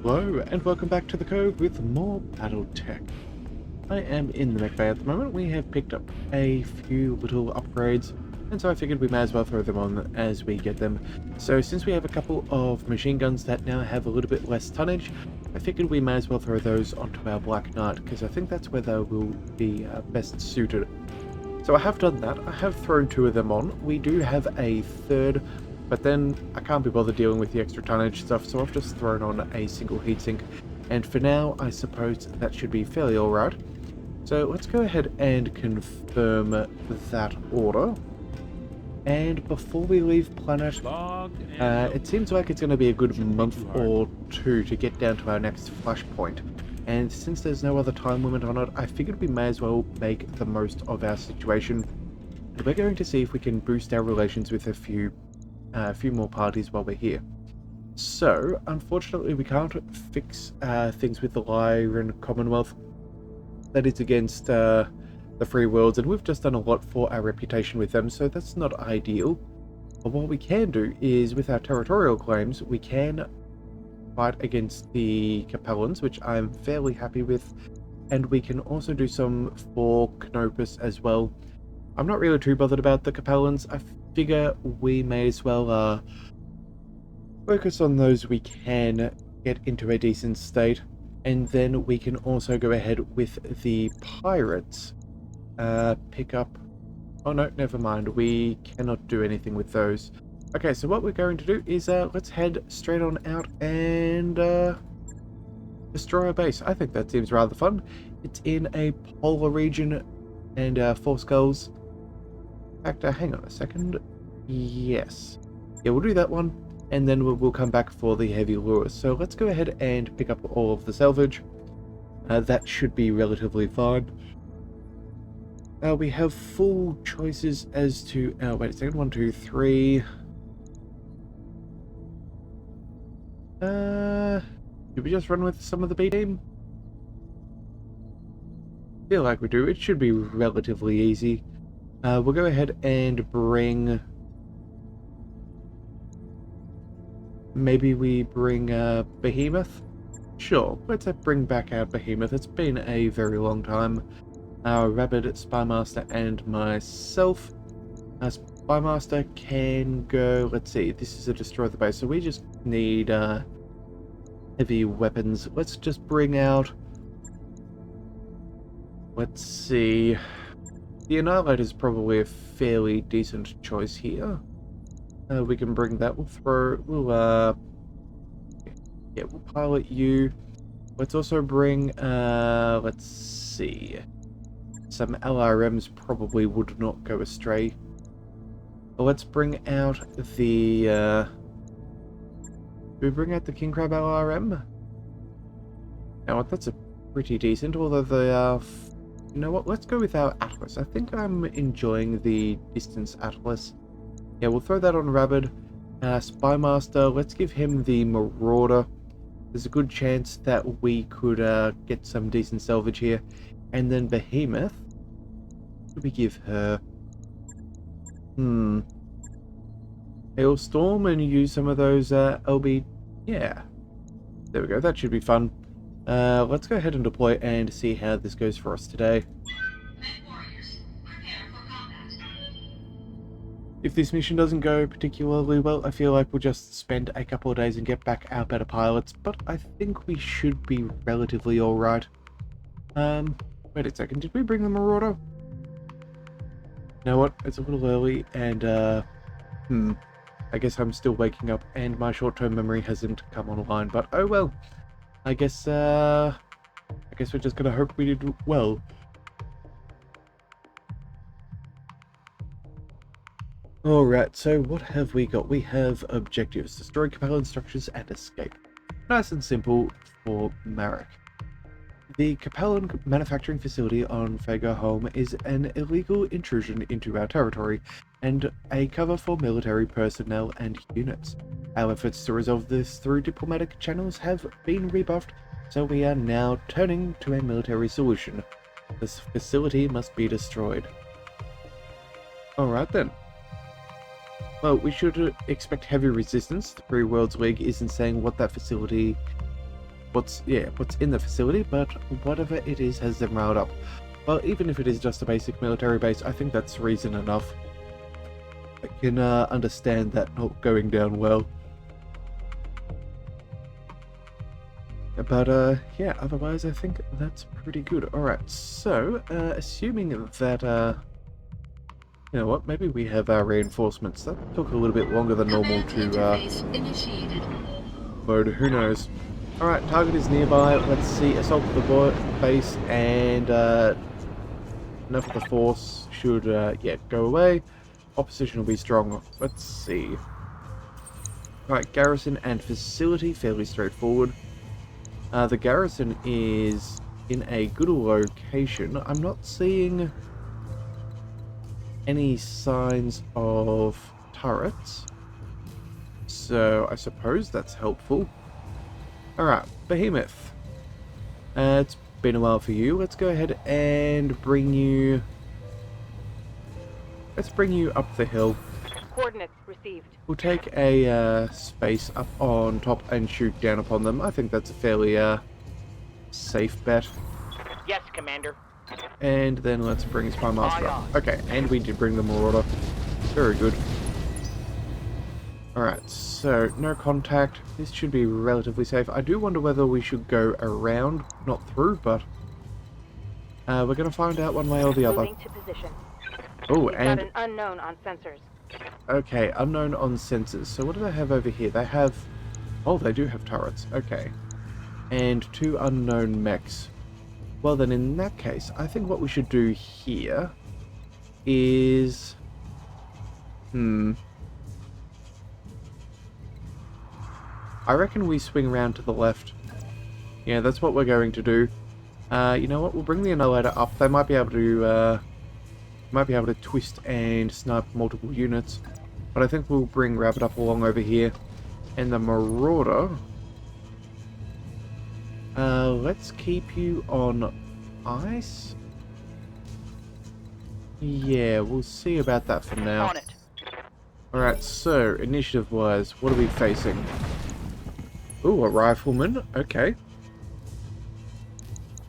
Hello and welcome back to the Cove with more Battletech. I am in the mech bay at the moment. We have picked up a few little upgrades, and so I figured we may as well throw them on as we get them. So since we have a couple of machine guns that now have a little bit less tonnage, I figured we may as well throw those onto our Black Knight, because I think that's where they will be best suited. So I have done that. I have thrown two of them on. We do have a third, but then I can't be bothered dealing with the extra tonnage stuff, so I've just thrown on a single heatsink. And for now, I suppose that should be fairly alright. So let's go ahead and confirm that order. And before we leave planet, it seems like it's going to be a good month or two to get down to our next flashpoint. And since there's no other time limit on it, I figured we may as well make the most of our situation. And we're going to see if we can boost our relations with a few more parties while we're here. So, unfortunately, we can't fix things with the Lyran Commonwealth. That is against the Free Worlds, and we've just done a lot for our reputation with them, so that's not ideal. But what we can do is, with our territorial claims, we can fight against the Capellans, which I'm fairly happy with, and we can also do some for Canopus as well. I'm not really too bothered about the Capellans. I figure we may as well focus on those we can get into a decent state, and then we can also go ahead with the pirates. Pick up... Oh no, never mind. We cannot do anything with those. Okay, so what we're going to do is let's head straight on out and destroy a base. I think that seems rather fun. It's in a polar region, and 4 skulls. In fact, hang on a second. Yes. Yeah, we'll do that one, and then we'll come back for the heavy lures. So let's go ahead and pick up all of the salvage. That should be relatively fine. We have full choices as to... wait a second. 1, 2, 3... Did we just run with some of the B team? Feel like we do. It should be relatively easy. We'll go ahead and bring... Maybe we bring Behemoth? Sure, let's bring back our Behemoth. It's been a very long time. Rabbit, Spymaster, and myself. Spymaster can go... Let's see, this is a destroy the base, so we just need heavy weapons. Let's just bring out... Let's see... The Annihilator is probably a fairly decent choice here. We can bring that. We'll throw... We'll pilot you. Let's also bring... let's see... Some LRMs probably would not go astray. Let's bring out the... Do we bring out the King Crab LRM? Now what, that's a pretty decent, although the... You know what, let's go with our Atlas. I think I'm enjoying the distance Atlas. Yeah, we'll throw that on Rabbit. Spymaster, let's give him the Marauder. There's a good chance that we could get some decent salvage here. And then Behemoth, what do we give her? Hailstorm and use some of those LB... Yeah. There we go, that should be fun. Let's go ahead and deploy and see how this goes for us today. MechWarriors, prepare for combat. If this mission doesn't go particularly well, I feel like we'll just spend a couple of days and get back our better pilots, but I think we should be relatively alright. Wait a second, did we bring the Marauder? You know what, it's a little early, and I guess I'm still waking up and my short-term memory hasn't come online, but oh well. I guess we're just gonna hope we did well. Alright, so what have we got? We have objectives: destroy Capellan structures and escape. Nice and simple for Marek. The Capellan manufacturing facility on Fagerholm is an illegal intrusion into our territory and a cover for military personnel and units. Our efforts to resolve this through diplomatic channels have been rebuffed, so we are now turning to a military solution. This facility must be destroyed. Alright then. Well, we should expect heavy resistance. The Free Worlds League isn't saying what that facility what's in the facility, but whatever it is has them riled up. Well, even if it is just a basic military base, I think that's reason enough. I can understand that not going down well. But yeah, otherwise I think that's pretty good. Alright, so assuming that you know what, maybe we have our reinforcements. That took a little bit longer than normal to load, who knows. Alright, target is nearby. Let's see, assault the base, and enough of the force should yeah, go away. Opposition will be strong. Let's see. Alright, garrison and facility, fairly straightforward. The garrison is in a good location. I'm not seeing any signs of turrets, so I suppose that's helpful. Alright, Behemoth. It's been a while for you. Let's go ahead and bring you... Let's bring you up the hill. Coordinates received. We'll take a space up on top and shoot down upon them. I think that's a fairly safe bet. Yes, Commander. And then let's bring Spy Master up. Okay, and we did bring the Marauder. Very good. Alright, so no contact. This should be relatively safe. I do wonder whether we should go around, not through, but we're going to find out one way or the other. Moving to position. Oh, We've and got an unknown on sensors. okay, unknown on sensors. So what do they have over here? They have... Oh, they do have turrets. Okay. And 2 unknown mechs. Well then, in that case, I think what we should do here is... I reckon we swing around to the left. Yeah, that's what we're going to do. You know what? We'll bring the Annihilator up. They might be able to... twist and snipe multiple units, but I think we'll bring Rabbit up along over here, and the Marauder. Let's keep you on ice. Yeah, we'll see about that for now. On it. Alright, so initiative-wise, what are we facing? Ooh, a rifleman. Okay.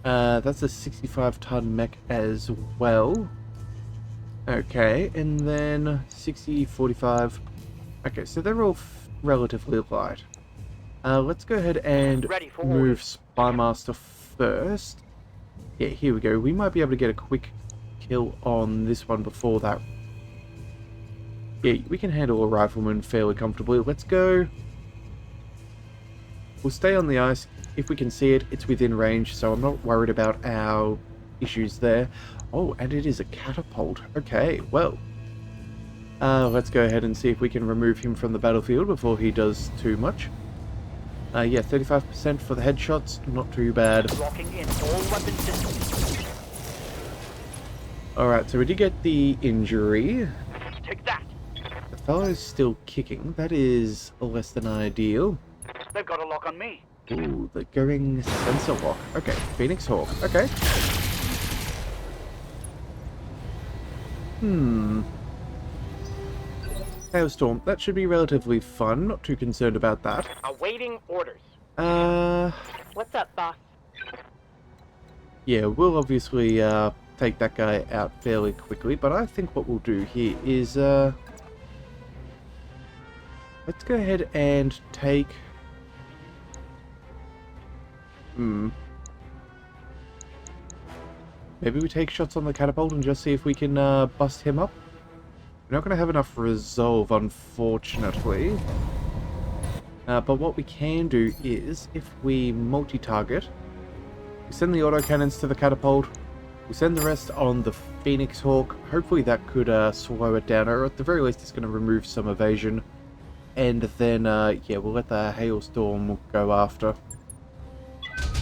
That's a 65-ton mech as well. Okay, and then 60, 45. Okay, so they're all relatively light. Let's go ahead and move Spy Master first. Yeah, here we go. We might be able to get a quick kill on this one before that. Yeah, we can handle a rifleman fairly comfortably. Let's go. We'll stay on the ice. If we can see it, it's within range, so I'm not worried about our issues there. Oh, and it is a catapult. Okay, well. Let's go ahead and see if we can remove him from the battlefield before he does too much. Yeah, 35% for the headshots. Not too bad. Locking in all weapon systems. Alright, so we did get the injury. Take that. The fellow's still kicking. That is less than ideal. They've got a lock on me. Ooh, the going sensor lock. Okay, Phoenix Hawk. Okay. Hailstorm. That should be relatively fun. Not too concerned about that. Awaiting orders. What's up, boss? Yeah, we'll obviously take that guy out fairly quickly, but I think what we'll do here is let's go ahead and take maybe we take shots on the catapult and just see if we can bust him up. We're not going to have enough resolve, unfortunately. But what we can do is, if we multi-target, we send the autocannons to the catapult, we send the rest on the Phoenix Hawk. Hopefully that could slow it down, or at the very least it's going to remove some evasion. And then, yeah, we'll let the Hailstorm go after.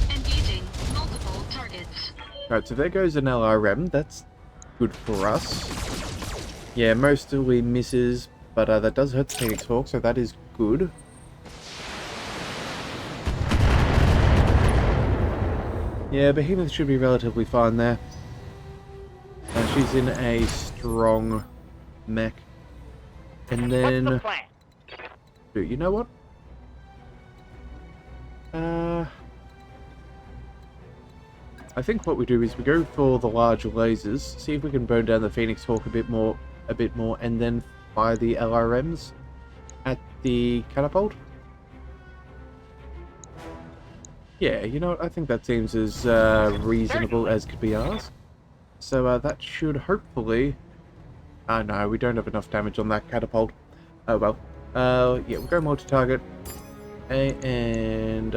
Engaging multiple targets. Alright, so there goes an LRM. That's good for us. Yeah, mostly misses, but that does hurt the Phoenix Hawk, so that is good. Yeah, Behemoth should be relatively fine there. She's in a strong mech. And then... What's the plan? Dude, you know what? I think what we do is we go for the larger lasers, see if we can burn down the Phoenix Hawk a bit more, and then fire the LRMs at the catapult. Yeah, you know what? I think that seems as reasonable as could be asked. So that should hopefully... no, we don't have enough damage on that catapult. Oh well. Yeah, we'll go multi-target. And...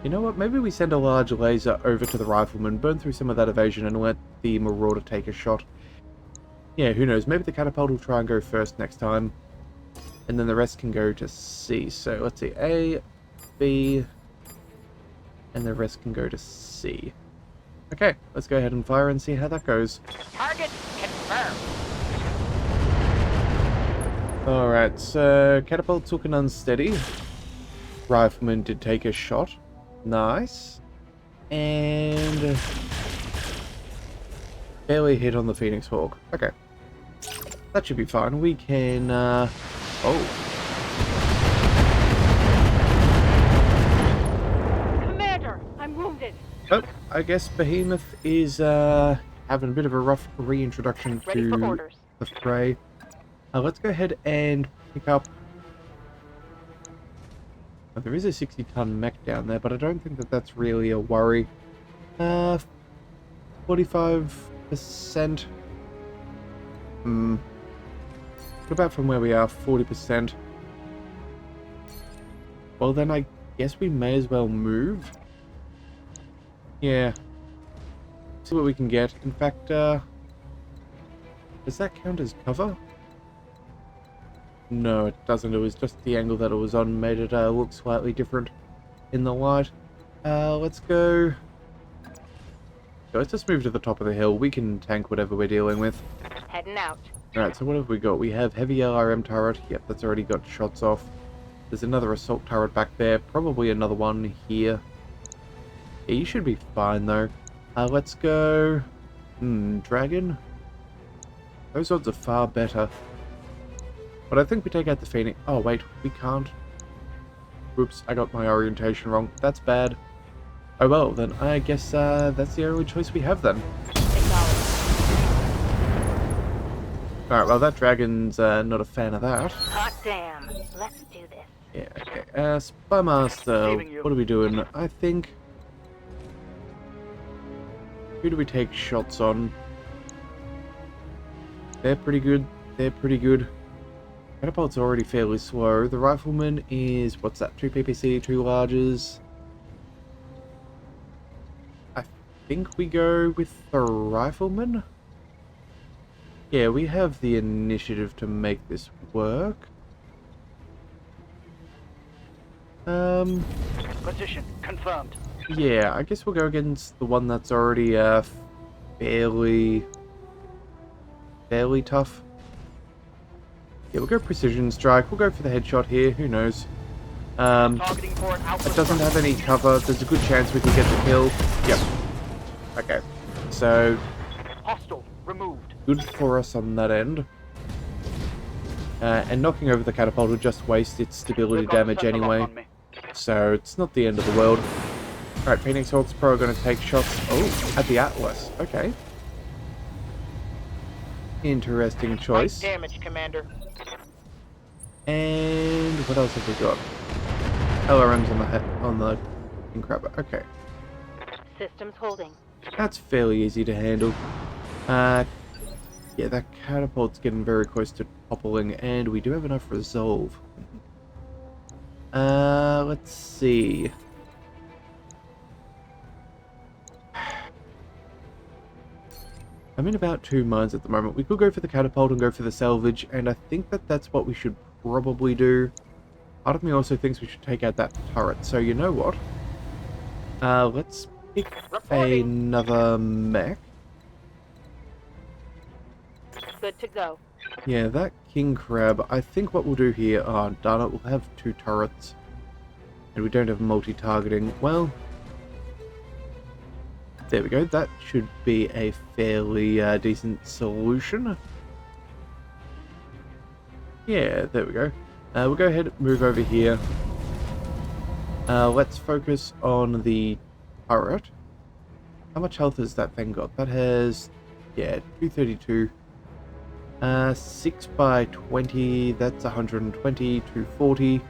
you know what? Maybe we send a large laser over to the rifleman, burn through some of that evasion, and let the marauder take a shot. Yeah, who knows? Maybe the catapult will try and go first next time. And then the rest can go to C. So let's see. A, B, and the rest can go to C. Okay, let's go ahead and fire and see how that goes. Target confirmed. Alright, so catapult took an unsteady. Rifleman did take a shot. Nice. And barely hit on the Phoenix Hawk. Okay. That should be fine. We can, oh. Commander, I'm wounded. Oh, I guess Behemoth is having a bit of a rough reintroduction Ready for to orders. the fray. Let's go ahead and pick up... oh, there is a 60-ton mech down there, but I don't think that that's really a worry. 45%. What about from where we are? 40%. Well, then I guess we may as well move. Yeah. See what we can get. In fact, does that count as cover? No, it doesn't. It was just the angle that it was on made it look slightly different in the light. Let's go... so let's just move to the top of the hill. We can tank whatever we're dealing with. Heading out. Alright, so what have we got? We have heavy LRM turret. Yep, that's already got shots off. There's another assault turret back there. Probably another one here. Yeah, you should be fine though. Let's go... Dragon? Those odds are far better. But I think we take out the Phoenix... oh wait, we can't. Whoops, I got my orientation wrong. That's bad. Oh well, then I guess that's the only choice we have then. Alright, well that dragon's not a fan of that. Hot damn. Let's do this. Yeah, okay. Spy Master, what are we doing? I think... who do we take shots on? They're pretty good. They're pretty good. Catapult's already fairly slow. The rifleman is... what's that? 2 PPC, 2 larges. I think we go with the rifleman? Yeah, we have the initiative to make this work. Position confirmed. Yeah, I guess we'll go against the one that's already fairly tough. Yeah, we'll go precision strike. We'll go for the headshot here. Who knows? Targeting for an It doesn't have any cover. There's a good chance we can get the kill. Yep. Okay. So, hostile removed. good for us on that end. And knocking over the catapult would just waste its stability We've got a damage sentinel anyway. on me. So, it's not the end of the world. Alright, Phoenix Hawk's probably going to take shots. Oh, at the Atlas. Okay. Interesting choice. Light damage, Commander. And what else have we got? LRMs on the king crabber. Okay, Systems holding. that's fairly easy to handle. Yeah, that catapult's getting very close to toppling, and we do have enough resolve. Let's see. I'm in about 2 minds at the moment. We could go for the catapult and go for the salvage, and I think that that's what we should probably do. Part of me also thinks we should take out that turret. So you know what? Let's pick another mech. Good to go. Yeah, that king crab. I think what we'll do here... oh, darn it. We'll have 2 turrets. And we don't have multi-targeting. Well... there we go. That should be a fairly decent solution. Yeah, there we go. We'll go ahead and move over here. Let's focus on the turret. How much health has that thing got? That has, yeah, 232. 6 by 20, that's 120, 240.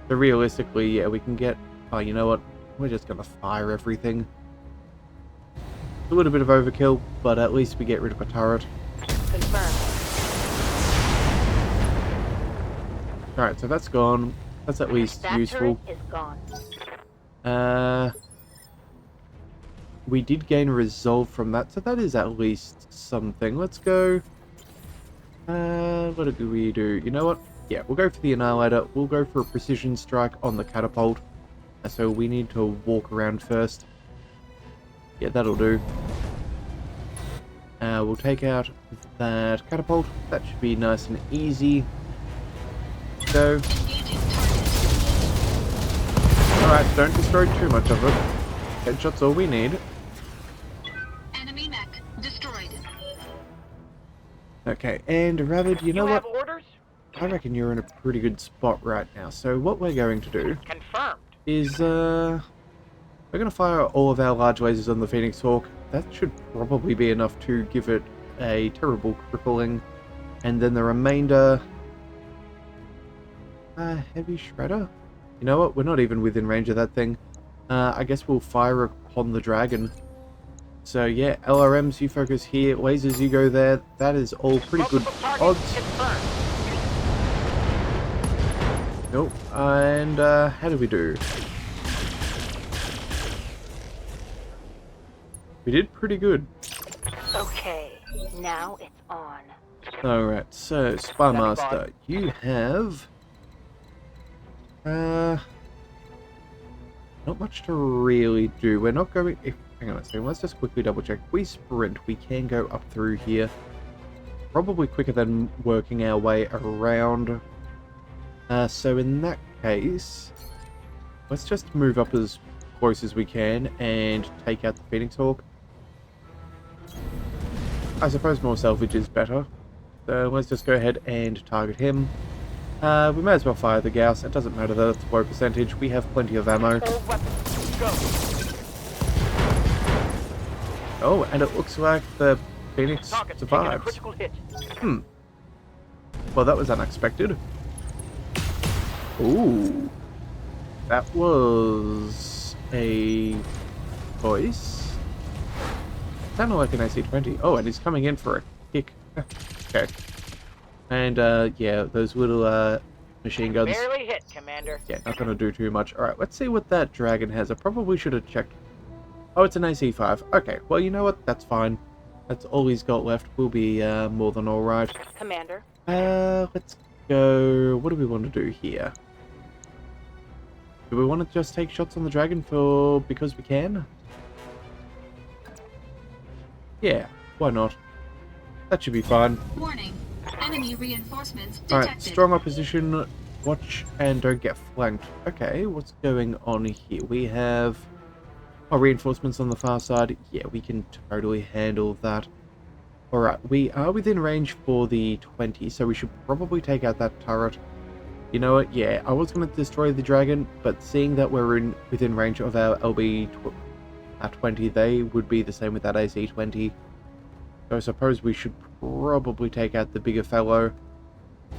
So realistically, yeah, we can get... Oh, you know what? We're just going to fire everything. A little bit of overkill, but at least we get rid of a turret. Confirmed. Alright, so that's gone. That's at least That useful. turret is gone. We did gain resolve from that, so that is at least something. Let's go. What do we do? You know what? Yeah, we'll go for the Annihilator. We'll go for a precision strike on the catapult. So we need to walk around first. Yeah, that'll do. We'll take out that catapult. That should be nice and easy. Go. Engaging target. Alright, don't destroy too much of it. Headshot's all we need. Enemy mech destroyed. Okay, and Rabbit, you know You have what? orders? I reckon you're in a pretty good spot right now. So what we're going to do Confirmed. is, we're going to fire all of our large lasers on the Phoenix Hawk. That should probably be enough to give it a terrible crippling. And then the remainder... heavy shredder? You know what? We're not even within range of that thing. I guess we'll fire upon the dragon. So yeah, LRMs, you focus here. Lasers, you go there. That is all pretty good Multiple targets odds. confirmed. Nope. And how do we do? We did pretty good. Okay, now it's on. Alright, so Spy Master, you have not much to really do. We're not going... hang on a second, let's just quickly double check. If we sprint, we can go up through here. Probably quicker than working our way around. So in that case, let's just move up as close as we can and take out the Phoenix Hawk. I suppose more salvage is better. So let's just go ahead and target him. We may as well fire the Gauss. It doesn't matter that it's low percentage. We have plenty of ammo. All weapons, go. Oh, and it looks like the Phoenix Target taking a survives. critical hit. Well, that was unexpected. Ooh. That was a voice. Sounded like an AC-20. Oh, and he's coming in for a kick. Okay. And, yeah, those little, machine guns. Barely hit, Commander. Yeah, not gonna do too much. Alright, let's see what that dragon has. I probably should have checked. Oh, it's an AC-5. Okay, well, you know what? That's fine. That's all he's got left. We'll be, more than alright. Commander. Let's go... What do we want to do here? Do we want to just take shots on the dragon because we can? Yeah, why not? That should be fine. Warning. Enemy reinforcements detected. Alright, strong opposition. Watch and don't get flanked. Okay, what's going on here? We have reinforcements on the far side. Yeah, we can totally handle that. Alright, we are within range for the 20, so we should probably take out that turret. You know what? Yeah, I was going to destroy the dragon, but seeing that we're within range of our LB-20, they would be the same with that AC-20. So I suppose we should probably take out the bigger fellow,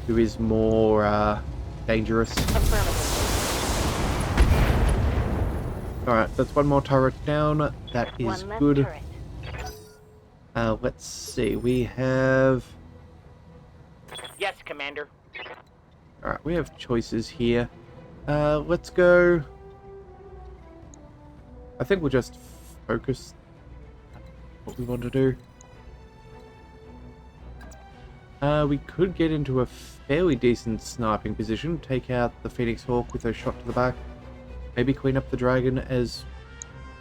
who is more dangerous. Alright, that's one more turret down. That is good. Let's see, we have... Yes, Commander. Alright, we have choices here. Let's go... I think we'll just focus what we want to do. We could get into a fairly decent sniping position, take out the Phoenix Hawk with a shot to the back. Maybe clean up the dragon as...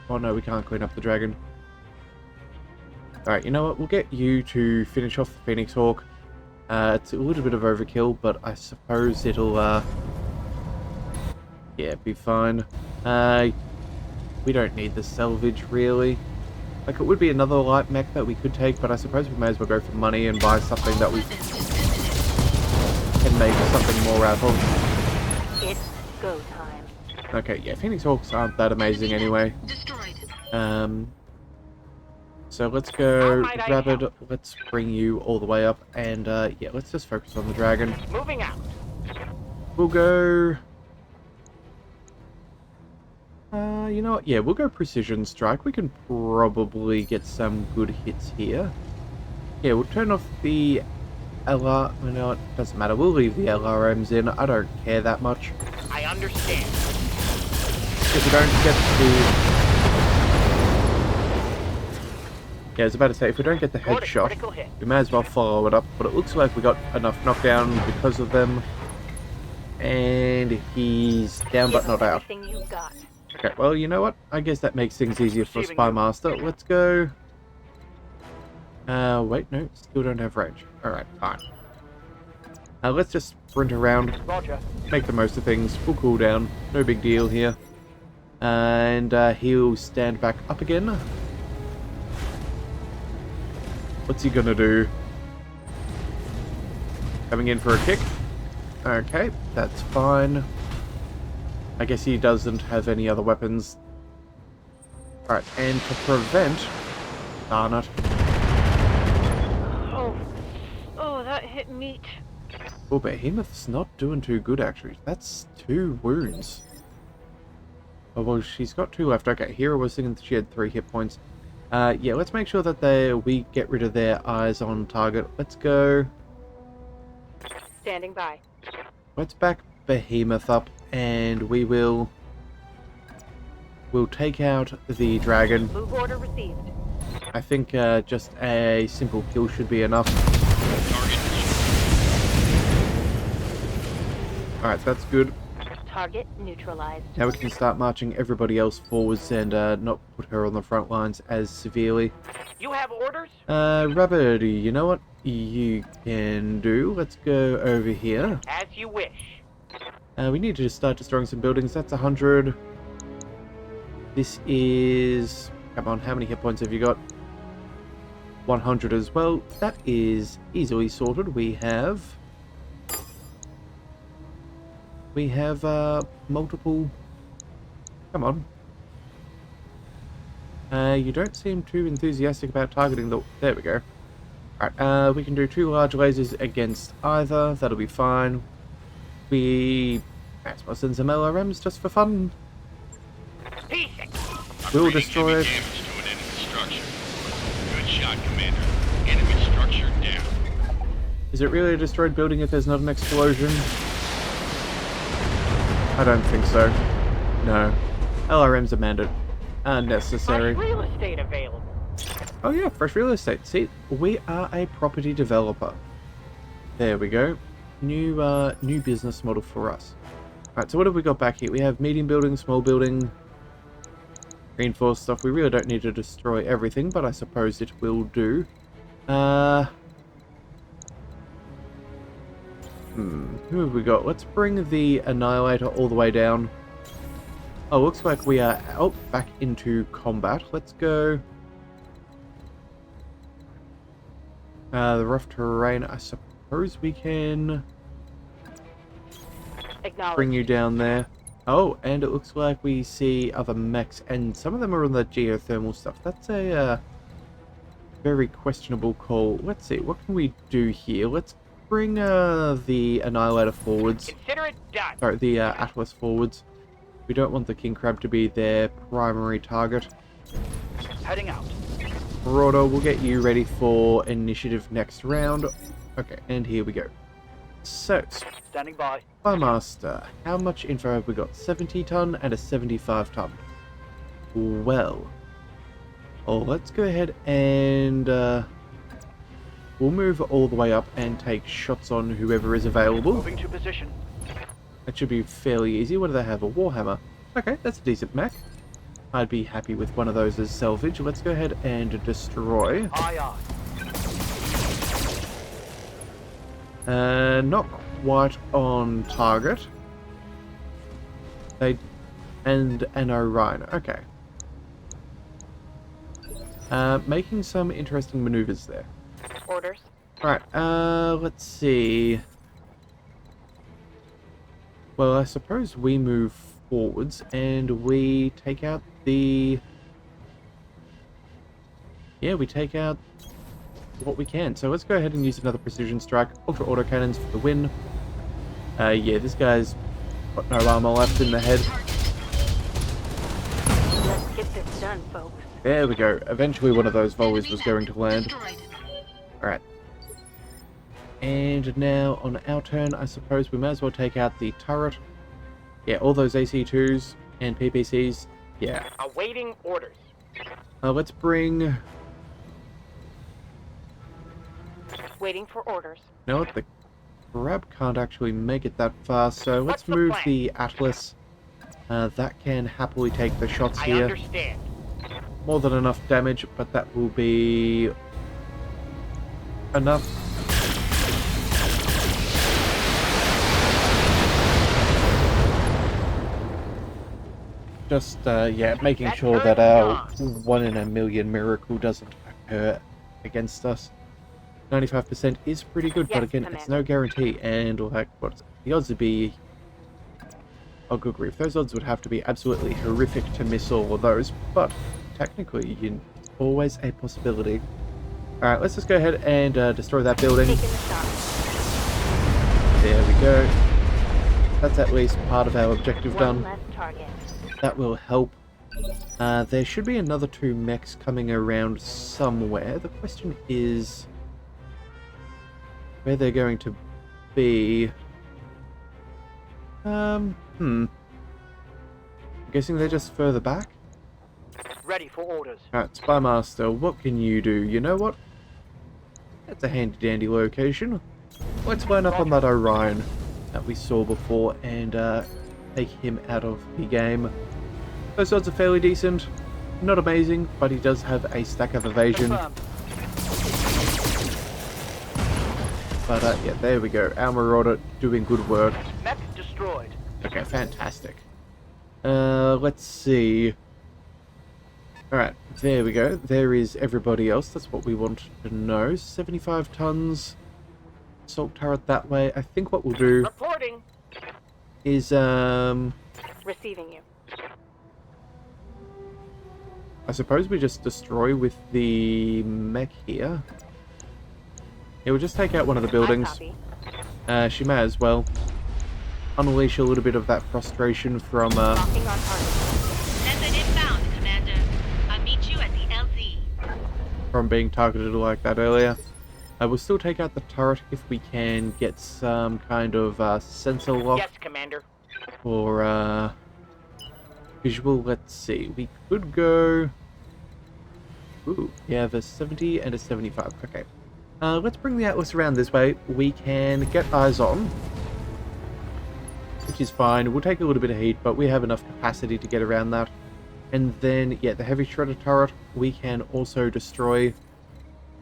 Oh no, we can't clean up the dragon. Alright, you know what? We'll get you to finish off the Phoenix Hawk. It's a little bit of overkill, but I suppose it'll, yeah, be fine. We don't need the salvage, really. Like, it would be another light mech that we could take, but I suppose we may as well go for money and buy something that we can make something more out of. It's Go time. Okay, yeah, Phoenix Hawks aren't that amazing Enemy anyway. mech destroyed. So let's go, How might I Rabbit, help? let's bring you all the way up, and yeah, let's just focus on the dragon. Moving out. We'll go... you know what, yeah, we'll go Precision Strike. We can probably get some good hits here. Yeah, we'll turn off the LR... You know what, doesn't matter, we'll leave the LRMs in. I don't care that much. I understand. If we don't get the... Yeah, I was about to say, if we don't get the Got a headshot, critical hit. we may as well follow it up, but it looks like we got enough knockdown because of them. And he's down but Give not us out. everything you've got. Okay, well, you know what? I guess that makes things easier for Receiving Spy you. Master. Let's go... wait, no, still don't have range. Alright, fine. Let's just sprint around, Roger. make the most of things, full cooldown, no big deal here. And he'll stand back up again. What's he gonna do? Coming in for a kick? Okay, that's fine. I guess he doesn't have any other weapons. Alright, and to prevent... Darn it. Oh, that hit meat. Oh, Behemoth's not doing too good, actually. That's 2 wounds. Oh, well, she's got 2 left. Okay, Hero was thinking that she had 3 hit points. Yeah, let's make sure that we get rid of their eyes on target. Let's go... Standing by. Let's back Behemoth up, and we'll take out the dragon. Move order received. I think just a simple kill should be enough. Alright, that's good. Target neutralized. Now we can start marching everybody else forwards and not put her on the front lines as severely. You have orders? Rabbit, you know what you can do? Let's go over here. As you wish. We need to start destroying some buildings. That's 100. This is... Come on, how many hit points have you got? 100 as well. That is easily sorted. We have multiple... Come on. You don't seem too enthusiastic about targeting the... There we go. Alright, we can do 2 large lasers against either. That'll be fine. We... Might as well send some LRMs just for fun. Piece it. We'll destroy it. Damage to an enemy structure. Good shot, Commander. Enemy structure down. Is it really a destroyed building if there's not an explosion? I don't think so. No. LRMs are mandated. Unnecessary. Fresh real estate available. Oh yeah, fresh real estate. See, we are a property developer. There we go. New business model for us. Alright, so what have we got back here? We have medium building, small building, reinforced stuff. We really don't need to destroy everything, but I suppose it will do. Who have we got? Let's bring the Annihilator all the way down. Oh, looks like we are back into combat. Let's go. The rough terrain. I suppose we can bring you down there. Oh, and it looks like we see other mechs, and some of them are on the geothermal stuff. That's a very questionable call. Let's see, what can we do here? Let's bring the Annihilator forwards. Consider it done. Sorry, the Atlas forwards. We don't want the King Crab to be their primary target. Heading out. Roto, we'll get you ready for initiative next round. Okay, and here we go. So, Standing by. Spy Master, how much info have we got? 70 ton and a 75 ton. Well, let's go ahead and we'll move all the way up and take shots on whoever is available. Moving to position. That should be fairly easy. What do they have? A Warhammer. Okay, that's a decent mech. I'd be happy with one of those as salvage. Let's go ahead and destroy. Aye, aye. Not quite on target. And an Orion. Okay. Making some interesting maneuvers there. Orders. Alright, let's see. well, I suppose we move forwards and we take out the... Yeah, we take out what we can. So let's go ahead and use another precision strike. Ultra autocannons for the win. Yeah, this guy's got no armor left in the head. Let's get this done, folks. There we go. Eventually one of those volleys was going to land. Destroyed. Alright. And now on our turn, I suppose we might as well take out the turret. Yeah, all those AC2s and PPCs. Yeah. Awaiting orders. Let's bring... Waiting for orders. You know what? The grab can't actually make it that far, so let's move the Atlas. That can happily take the shots I here. understand. More than enough damage, but that will be... enough. Just, yeah, making sure that our 1 in a million miracle doesn't occur against us. 95% is pretty good, but Yes, again, it's no guarantee, and like, what is it? The odds would be... Oh, good grief. Those odds would have to be absolutely horrific to miss all of those, but technically, always a possibility. Alright, let's just go ahead and destroy that building. Taking the shot. There we go. That's at least part of our objective done. One less target. That will help. There should be another 2 mechs coming around somewhere. The question is where they're going to be. I'm guessing they're just further back. Ready for orders. Alright, Spymaster, what can you do? You know what? That's a handy dandy location. Let's line up on that Orion that we saw before and take him out of the game. Those odds are fairly decent. Not amazing, but he does have a stack of evasion. Confirmed. But yeah, there we go. Our Marauder doing good work. Mech destroyed. Okay, fantastic. Let's see. Alright, there we go. There is everybody else. That's what we want to know. 75 tons. Assault turret that way. I think what we'll do Reporting. is, Receiving you. I suppose we just destroy with the mech here. Yeah, we'll just take out one of the buildings. I copy. She may as well unleash a little bit of that frustration from, Locking on target. Send an inbound, Commander. I'll meet you at the LZ. from being targeted like that earlier. We'll still take out the turret if we can get some kind of sensor lock Yes, Commander. or visual. Let's see. We could go... Ooh, we have a 70 and a 75. Okay. Let's bring the Atlas around this way. We can get eyes on, which is fine. We'll take a little bit of heat, but we have enough capacity to get around that. And then, yeah, the heavy shredder turret we can also destroy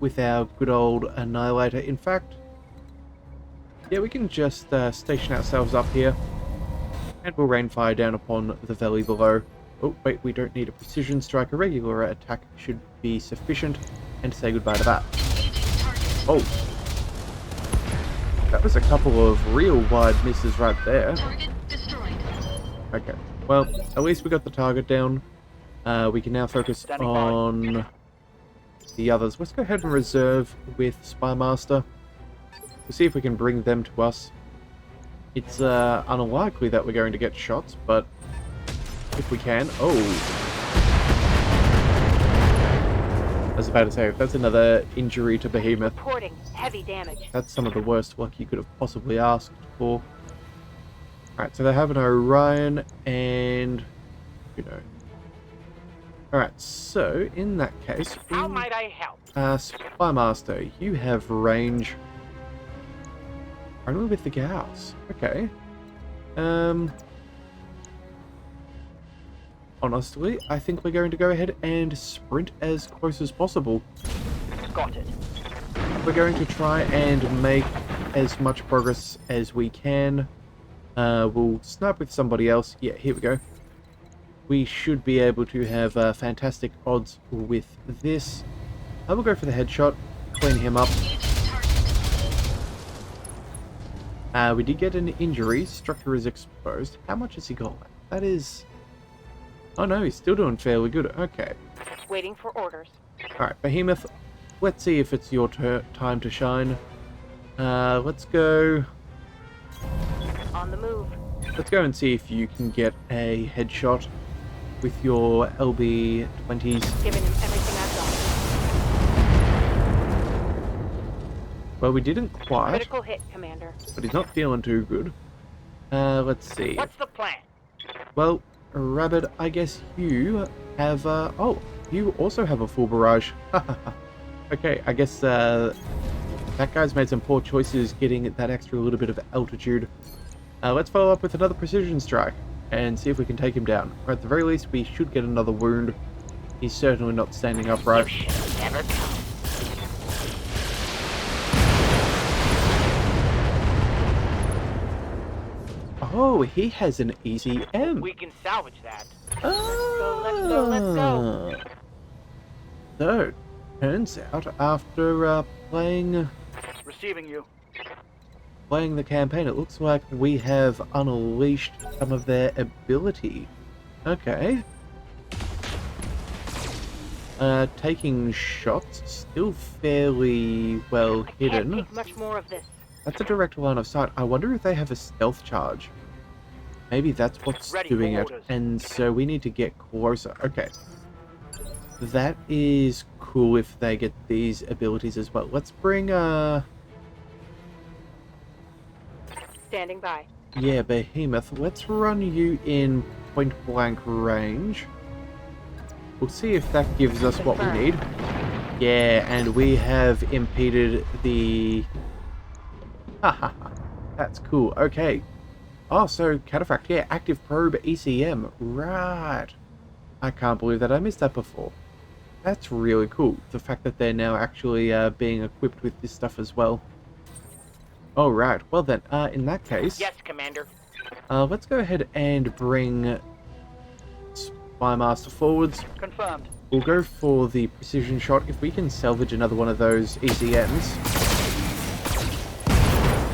with our good old annihilator. In fact, yeah, we can just station ourselves up here and we'll rain fire down upon the valley below. Oh, wait, we don't need a precision strike. A regular attack should be sufficient. And say goodbye to that. Oh. That was a couple of real wide misses right there. Target destroyed. Okay. Well, at least we got the target down. We can now focus Standing by. on the others. Let's go ahead and reserve with Spymaster. We'll see if we can bring them to us. It's unlikely that we're going to get shots, but if we can... Oh! I was about to say, if that's another injury to Behemoth, Reporting. Heavy damage. that's some of the worst luck you could have possibly asked for. Alright, so they have an Orion and... you know... Alright, so in that case... How might I help? Spymaster, you have range... only with the Gauss. Okay. Honestly, I think we're going to go ahead and sprint as close as possible. Got it. We're going to try and make as much progress as we can. We'll snipe with somebody else. Yeah, here we go. We should be able to have fantastic odds with this. I will go for the headshot, clean him up. We did get an injury. Structure is exposed. How much has he got left? That is... Oh no, he's still doing fairly good. Okay. Waiting for orders. Alright, Behemoth. Let's see if it's your time to shine. Let's go... On the move. Let's go and see if you can get a headshot with your LB-20s. Giving him everything I've got. Well, we didn't quite, Critical hit, Commander. but he's not feeling too good. Let's see. What's the plan? Well, Rabbit, I guess you have, oh, you also have a full barrage. Okay, I guess, that guy's made some poor choices getting that extra little bit of altitude. Let's follow up with another precision strike and see if we can take him down. Or at the very least, we should get another wound. He's certainly not standing upright. You should never come. Oh, he has an easy M. We can salvage that. Let's go. So, turns out after playing Receiving you. the campaign, it looks like we have unleashed some of their ability. Okay. Taking shots, still fairly well I can't hidden. take much more of this. That's a direct line of sight. I wonder if they have a stealth charge. Maybe that's what's Ready doing for it. orders. And so we need to get closer. Okay. That is cool if they get these abilities as well. Let's bring, Standing by. yeah, Behemoth. Let's run you in point blank range. We'll see if that gives us what we need. Yeah, and we have impeded the... Haha, that's cool. Okay. Oh, so Cataphract, yeah, active probe ECM. Right. I can't believe that I missed that before. That's really cool. The fact that they're now actually being equipped with this stuff as well. All right. Well then, in that case, Yes, Commander. let's go ahead and bring Spymaster forwards. Confirmed. We'll go for the precision shot. If we can salvage another one of those ECMs,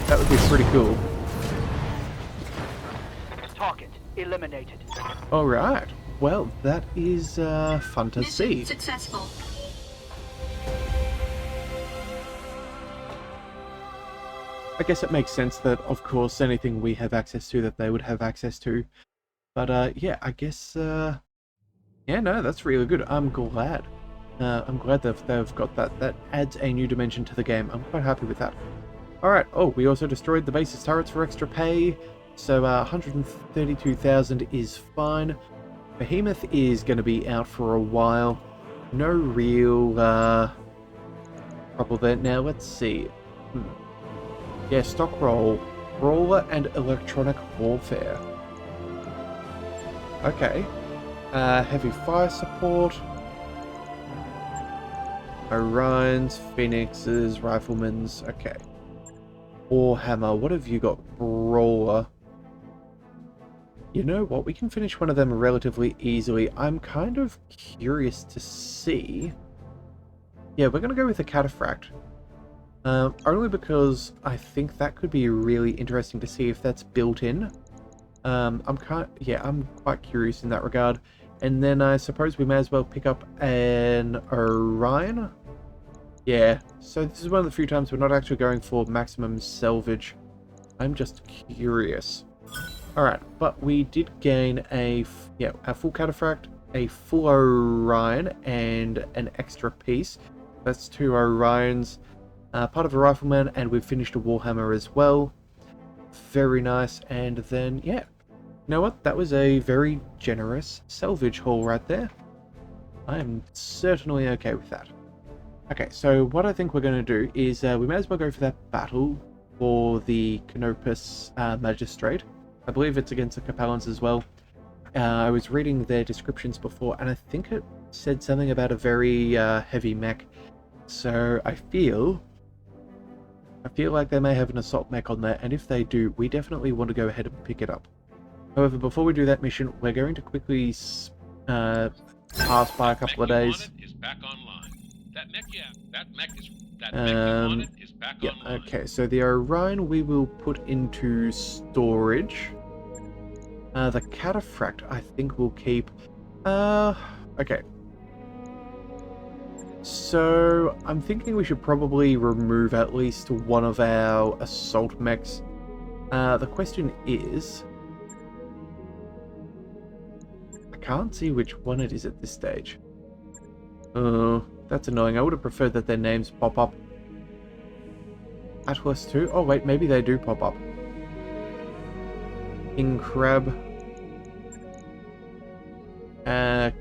that would be pretty cool. Target eliminated. All right. Well, that is fun to see. Successful. I guess it makes sense that, of course, anything we have access to that they would have access to. But yeah, I guess yeah, no, that's really good. I'm glad. I'm glad that they've got that. That adds a new dimension to the game. I'm quite happy with that. All right. Oh, we also destroyed the base's turrets for extra pay. So 132,000 is fine. Behemoth is going to be out for a while. No real trouble there. Now, let's see. Yeah, stock roll. Brawler and electronic warfare. Okay. Heavy fire support. Orions, Phoenixes, Riflemans. Okay. Warhammer. What have you got? Brawler. You know what? We can finish one of them relatively easily. I'm kind of curious to see. Yeah, we're going to go with the Cataphract. Only because I think that could be really interesting to see if that's built in. I'm quite curious in that regard. And then I suppose we may as well pick up an Orion. Yeah, so this is one of the few times we're not actually going for maximum salvage. I'm just curious. Alright, but we did gain a full Cataphract, a full Orion, and an extra piece. That's 2 Orions, part of a Rifleman, and we've finished a Warhammer as well. Very nice, and then, yeah. You know what? That was a very generous salvage haul right there. I am certainly okay with that. Okay, so what I think we're going to do is we may as well go for that battle for the Canopus Magistrate. I believe it's against the Capellans as well. I was reading their descriptions before, and I think it said something about a very heavy mech. So I feel like they may have an assault mech on there, and if they do, we definitely want to go ahead and pick it up. However, before we do that mission, we're going to quickly pass by a couple of days. Is back online. That That mech, yeah. That mech you wanted is back Yeah, online. okay, so the Orion we will put into storage. The Cataphract I think we'll keep. Okay. So, I'm thinking we should probably remove at least one of our assault mechs. The question is... I can't see which one it is at this stage. Oh, that's annoying. I would have preferred that their names pop up. Atlas 2? Oh wait, maybe they do pop up. King Crab.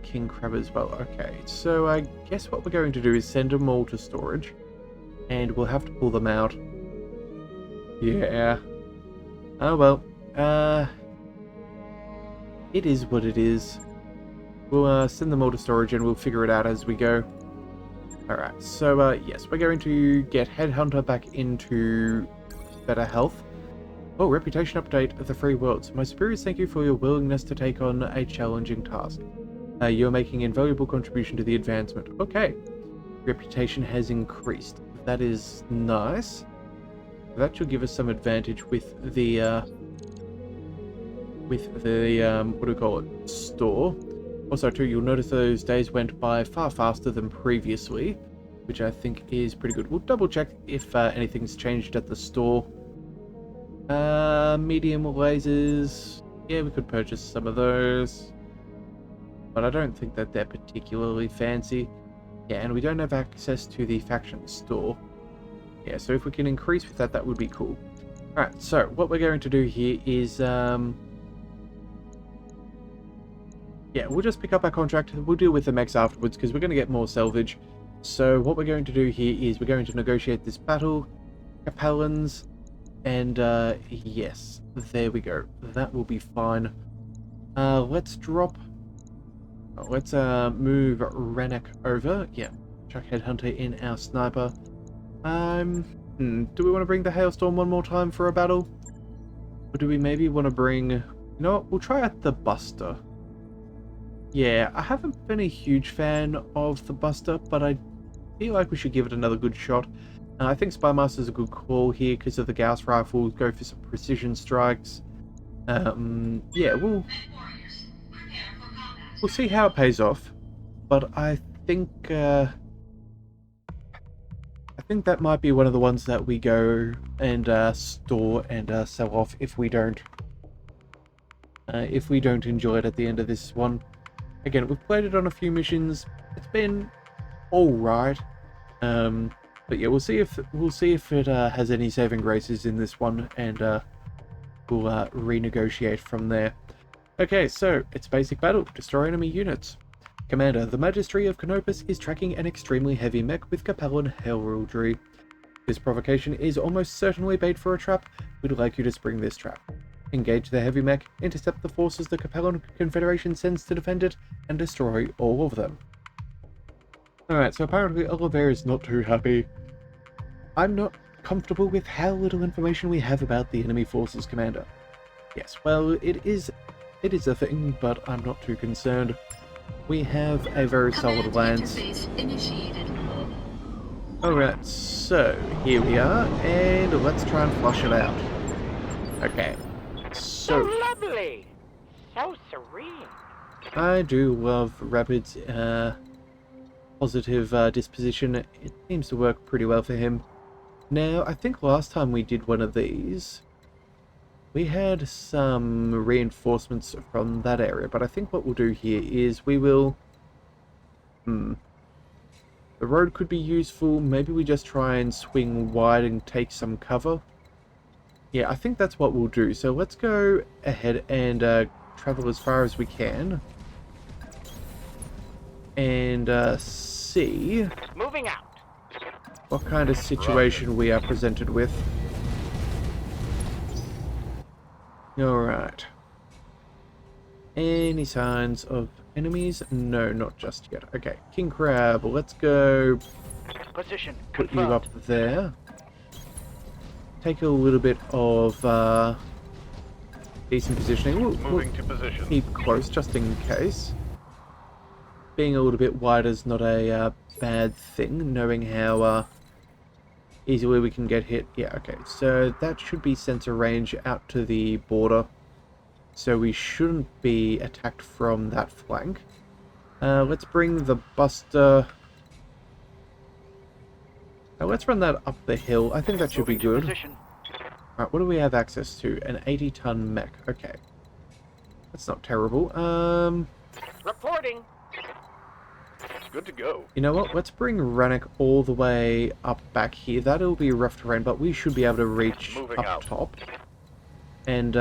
King Crab as well. Okay, so I guess what we're going to do is send them all to storage. And we'll have to pull them out. Yeah. Oh well. It is what it is. We'll send them all to storage and we'll figure it out as we go. Alright, so yes, we're going to get Headhunter back into better health. Oh, reputation update of the free worlds. My superiors thank you for your willingness to take on a challenging task. You're making invaluable contribution to the advancement. Okay. Reputation has increased. That is nice. That should give us some advantage with the what do we call it? Store. Also, too, you'll notice those days went by far faster than previously, which I think is pretty good. We'll double check if anything's changed at the store. Medium lasers. Yeah, we could purchase some of those. But I don't think that they're particularly fancy. Yeah, and we don't have access to the faction store. Yeah, so if we can increase with that, that would be cool. Alright, so what we're going to do here is... yeah, we'll just pick up our contract. We'll deal with the mechs afterwards because we're going to get more salvage. So what we're going to do here is we're going to negotiate this battle. Capellans. And yes, there we go. That will be fine. Let's drop... let's move Rennek over. Yeah, chuck Headhunter in our sniper. Do we want to bring the Hailstorm one more time for a battle? Or do we maybe want to bring... You know what, we'll try out the Buster. Yeah, I haven't been a huge fan of the Buster, but I feel like we should give it another good shot. I think Spymaster's a good call here because of the Gauss rifle. Go for some precision strikes. Yeah, we'll see how it pays off. But I think that might be one of the ones that we go and store and sell off if we don't enjoy it at the end of this one. Again, we've played it on a few missions. It's been all right. But yeah, we'll see if it has any saving graces in this one, and we'll renegotiate from there. Okay, so it's basic battle. Destroy enemy units. Commander, the Magistry of Canopus is tracking an extremely heavy mech with Capellan heraldry. This provocation is almost certainly bait for a trap. We'd like you to spring this trap. Engage the heavy mech, intercept the forces the Capellan Confederation sends to defend it, and destroy all of them. Alright, so apparently Oliver is not too happy. I'm not comfortable with how little information we have about the enemy forces, Commander. Yes, well, it is a thing, but I'm not too concerned. We have a very solid lance. Alright, so here we are, and let's try and flush it out. Okay, So lovely! So serene. I do love Rapid's positive disposition. It seems to work pretty well for him. Now, I think last time we did one of these, we had some reinforcements from that area, but I think what we'll do here is we will... The road could be useful. Maybe we just try and swing wide and take some cover. Yeah, I think that's what we'll do. So let's go ahead and travel as far as we can. And see... Moving out. what kind of situation we are presented with. Alright. Any signs of enemies? No, not just yet. Okay, King Crab, let's go Position put you confirmed. up there. Take a little bit of decent positioning. We'll Moving to position. keep close just in case. being a little bit wider is not a bad thing, knowing how easily we can get hit. Yeah, okay, so that should be sensor range out to the border, so we shouldn't be attacked from that flank. Let's bring the Buster. Let's run that up the hill. I think that should be good. Alright, what do we have access to? An 80-ton mech. Okay. That's not terrible. Reporting. Good to go. You know what? Let's bring Rannoch all the way up back here. That'll be rough terrain, but we should be able to reach up top. And,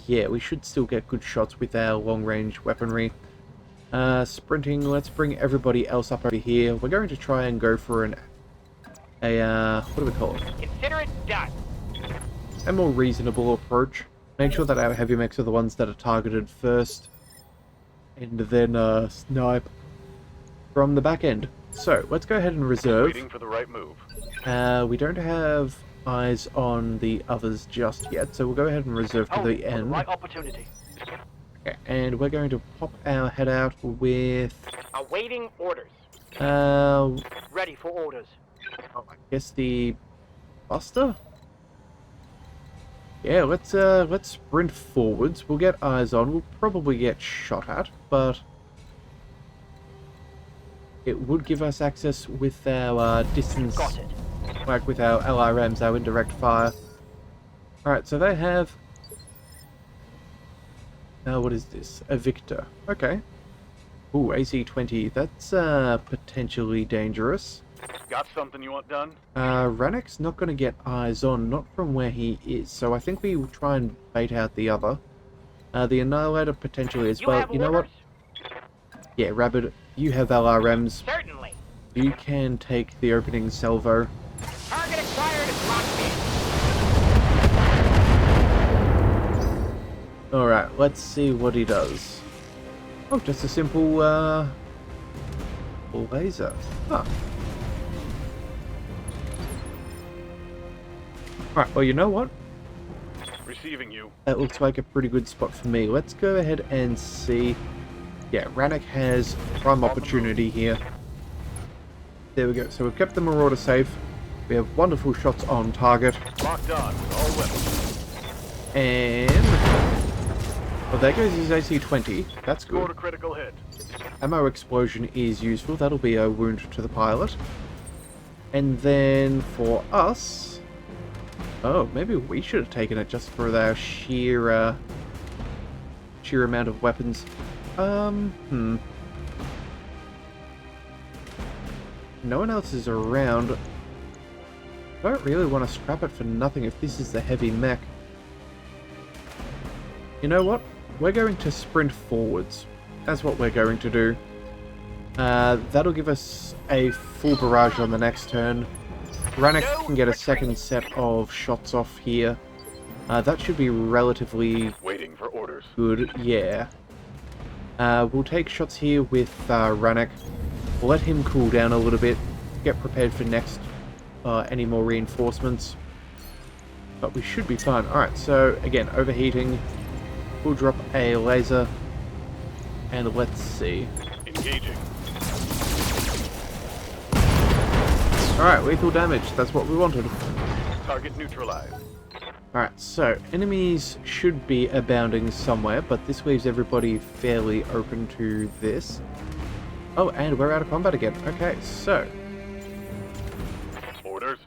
yeah, we should still get good shots with our long-range weaponry. Sprinting, let's bring everybody else up over here. We're going to try and go for what do we call it? Consider it done. A more reasonable approach. Make sure that our heavy mechs are the ones that are targeted first. And then, snipe from the back end. So, let's go ahead and reserve. Waiting for the right move. We don't have eyes on the others just yet, so we'll go ahead and reserve to the end. Right opportunity. Okay, and we're going to pop our head out with... Awaiting orders. Ready for orders. I guess the Buster? Yeah, let's sprint forwards. We'll get eyes on. We'll probably get shot at, but it would give us access with our distance, like with our LRMs, our indirect fire. Alright, so they have... what is this? A Victor. Okay. Ooh, AC-20. That's potentially dangerous. Got something you want done? Rannoch's not going to get eyes on, not from where he is, so I think we will try and bait out the other. The Annihilator potentially as well. You know what? Yeah, Rabbit, you have LRMs. Certainly. You can take the opening salvo. Target acquired is locked in. Alright, let's see what he does. Oh, just a simple, laser. Huh. Alright, well, you know what? Receiving you. That looks like a pretty good spot for me. Let's go ahead and see. Yeah, Rannoch has prime opportunity here. There we go. So we've kept the Marauder safe. We have wonderful shots on target. Locked on with all weapons. And... well, there goes his AC-20. That's Scored good. a critical hit. Ammo explosion is useful. That'll be a wound to the pilot. And then for us... oh, maybe we should have taken it just for our sheer amount of weapons. No one else is around. I don't really want to scrap it for nothing if this is the heavy mech. You know what? We're going to sprint forwards. That's what we're going to do. That'll give us a full barrage on the next turn. Rannoch can get a second set of shots off here. That should be relatively Waiting for orders. good, yeah. We'll take shots here with Rannoch. We'll let him cool down a little bit, get prepared for next any more reinforcements. But we should be fine. Alright, so again, overheating. We'll drop a laser. And let's see. Engaging. Alright, lethal damage. That's what we wanted. Target neutralized. Alright, so enemies should be abounding somewhere, but this leaves everybody fairly open to this. Oh, and we're out of combat again. Okay, so... Orders.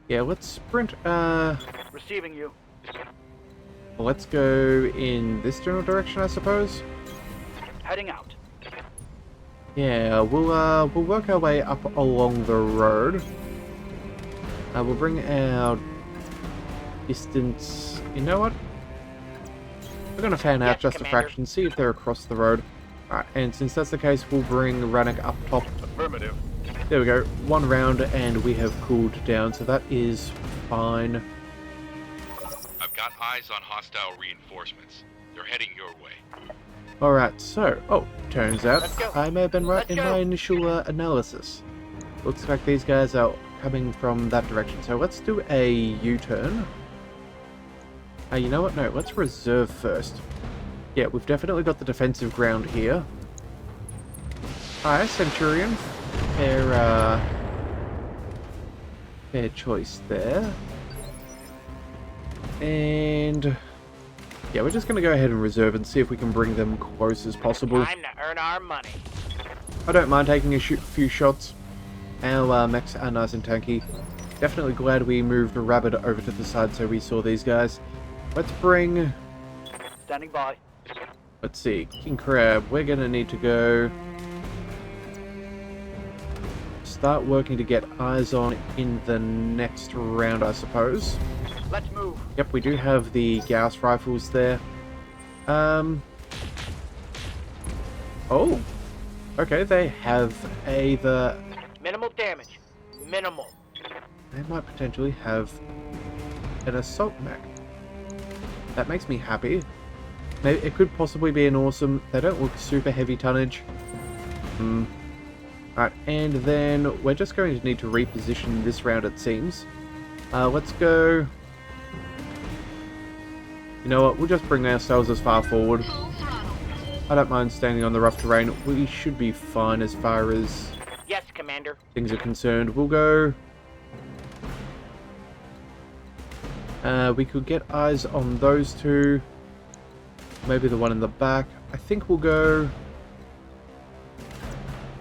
yeah, let's sprint, Receiving you. let's go in this general direction, I suppose. Heading out. Yeah, we'll work our way up along the road. We'll bring our distance... you know what? We're gonna fan out Yes, just Commander. a fraction, see if they're across the road. Alright, and since that's the case, we'll bring Rannoch up top. Affirmative. There we go, one round and we have cooled down, so that is fine. I've got eyes on hostile reinforcements. They're heading your way. Alright, so, oh, turns out Let's go. I may have been right Let's in go. my initial analysis. Looks like these guys are coming from that direction, so let's do a U-turn. You know what? No, let's reserve first. Yeah, we've definitely got the defensive ground here. Alright, Centurion. Fair choice there. And yeah, we're just going to go ahead and reserve and see if we can bring them close as possible. Time to earn our money. I don't mind taking a few shots. Our mechs are nice and tanky. Definitely glad we moved a rabbit over to the side so we saw these guys. Let's bring... Standing by. Let's see, King Crab, we're going to need to go... start working to get eyes on in the next round, I suppose. Let's move. Yep, we do have the Gauss rifles there. Oh. Okay, they have the... Minimal damage. Minimal. They might potentially have an assault mech. That makes me happy. Maybe it could possibly be an awesome... They don't look super heavy tonnage. Alright, and then we're just going to need to reposition this round, it seems. Let's go... You know what, we'll just bring ourselves as far forward. I don't mind standing on the rough terrain. We should be fine as far as Yes, Commander. things are concerned. We'll go... we could get eyes on those two. Maybe the one in the back. I think we'll go...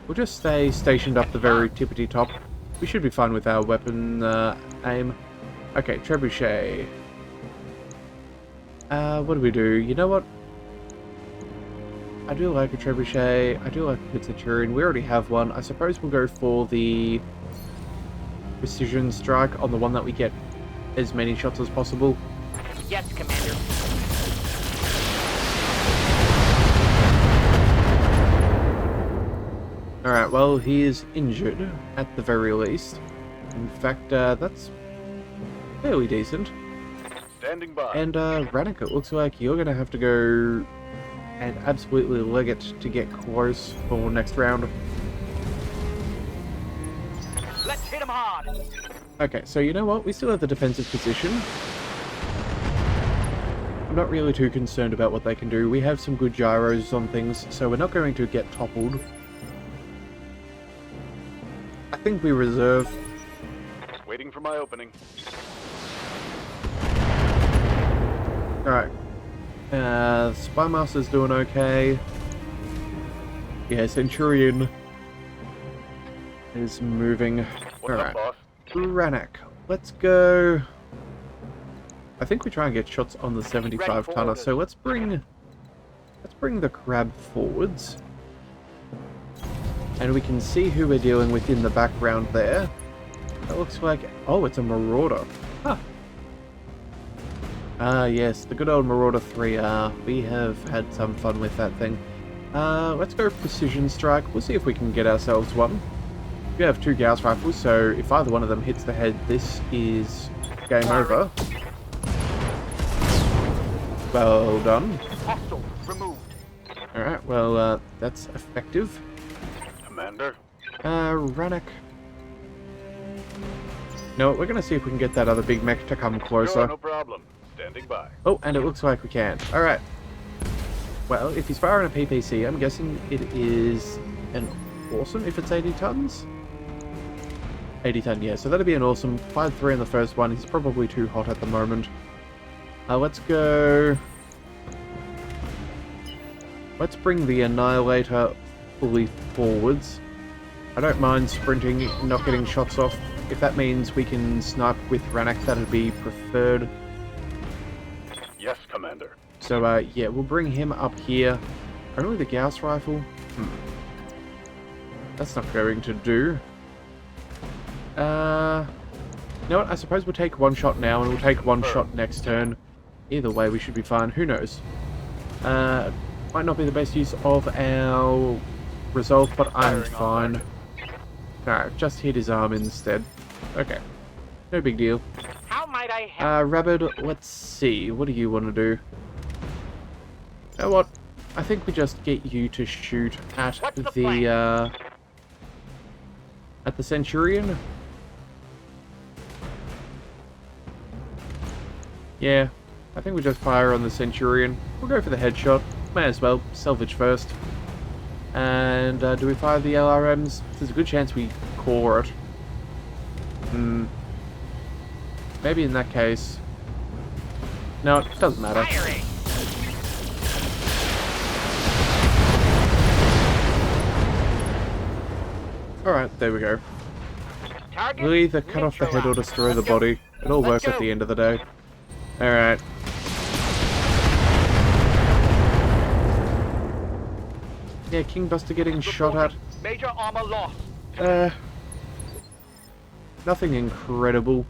We'll just stay stationed up the very tippity top. We should be fine with our weapon aim. Okay, trebuchet. What do we do? You know what? I do like a trebuchet. I do like a good Centurion. We already have one. I suppose we'll go for the precision strike on the one that we get as many shots as possible. Yes, Commander. Alright, well, he is injured, at the very least. In fact, that's fairly decent. Standing by. And, Rannick, it looks like you're gonna have to go and absolutely leg it to get close for next round. Let's hit him hard. Okay, so you know what? We still have the defensive position. I'm not really too concerned about what they can do. We have some good gyros on things, so we're not going to get toppled. I think we reserve. Waiting for my opening. Alright. Spymaster's doing okay. Yeah, Centurion is moving. What's up, boss? Rannick, let's go. I think we try and get shots on the 75 tonner, so let's bring the crab forwards. And we can see who we're dealing with in the background there. That looks like... Oh, it's a Marauder. Huh. Yes, the good old Marauder 3R. We have had some fun with that thing. Let's go Precision Strike. We'll see if we can get ourselves one. We have two Gauss rifles, so if either one of them hits the head, this is game over. Well done. Hostile removed. Alright, well, that's effective. Commander. Rannick. No, we're gonna see if we can get that other big mech to come closer. Sure, no problem. Standing by. Oh, and it looks like we can. Alright. Well, if he's firing a PPC, I'm guessing it is an awesome if it's 80 tons. 80 ton, yeah, so that'd be an awesome. Fired 3 on the first one. He's probably too hot at the moment. Let's go... Let's bring the Annihilator fully forwards. I don't mind sprinting, not getting shots off. If that means we can snipe with Rannick, that'd be preferred. Yes, Commander. So, yeah, we'll bring him up here. Only the Gauss rifle? That's not going to do. You know what? I suppose we'll take one shot now, and we'll take one shot next turn. Either way, we should be fine. Who knows? Might not be the best use of our resolve, but I'm fine. Alright, just hit his arm instead. Okay. No big deal. How might I help? Rabbit, let's see. What do you want to do? You know what? I think we just get you to shoot at at the Centurion. Yeah, I think we just fire on the Centurion. We'll go for the headshot. May as well. Salvage first. And do we fire the LRMs? There's a good chance we core it. Maybe in that case. No, it doesn't matter. Firing. Alright, there we go. Target. We'll either cut off the head or destroy the Let's go. body. It all Let's works at go. the end of the day. Alright. Yeah, King Buster getting shot at. Major armor lost. Nothing incredible.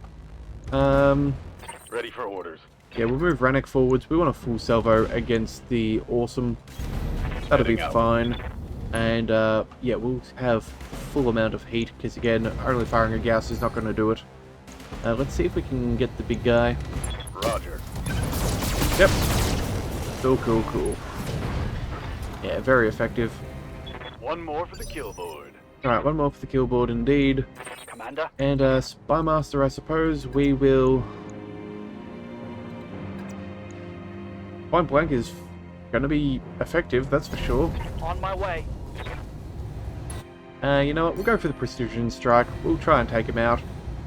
Ready for orders. Yeah, we'll move Rannoch forwards. We want a full salvo against the Awesome. That'll be Heading out. fine. And, yeah, we'll have full amount of heat, because again, only firing a Gauss is not going to do it. Let's see if we can get the big guy. Roger. Yep. Cool. Yeah, very effective. One more for the kill board. Alright, one more for the kill board indeed. Commander. And, Spymaster, I suppose, we will... Point blank is going to be effective, that's for sure. On my way. You know what, we'll go for the Precision Strike. We'll try and take him out.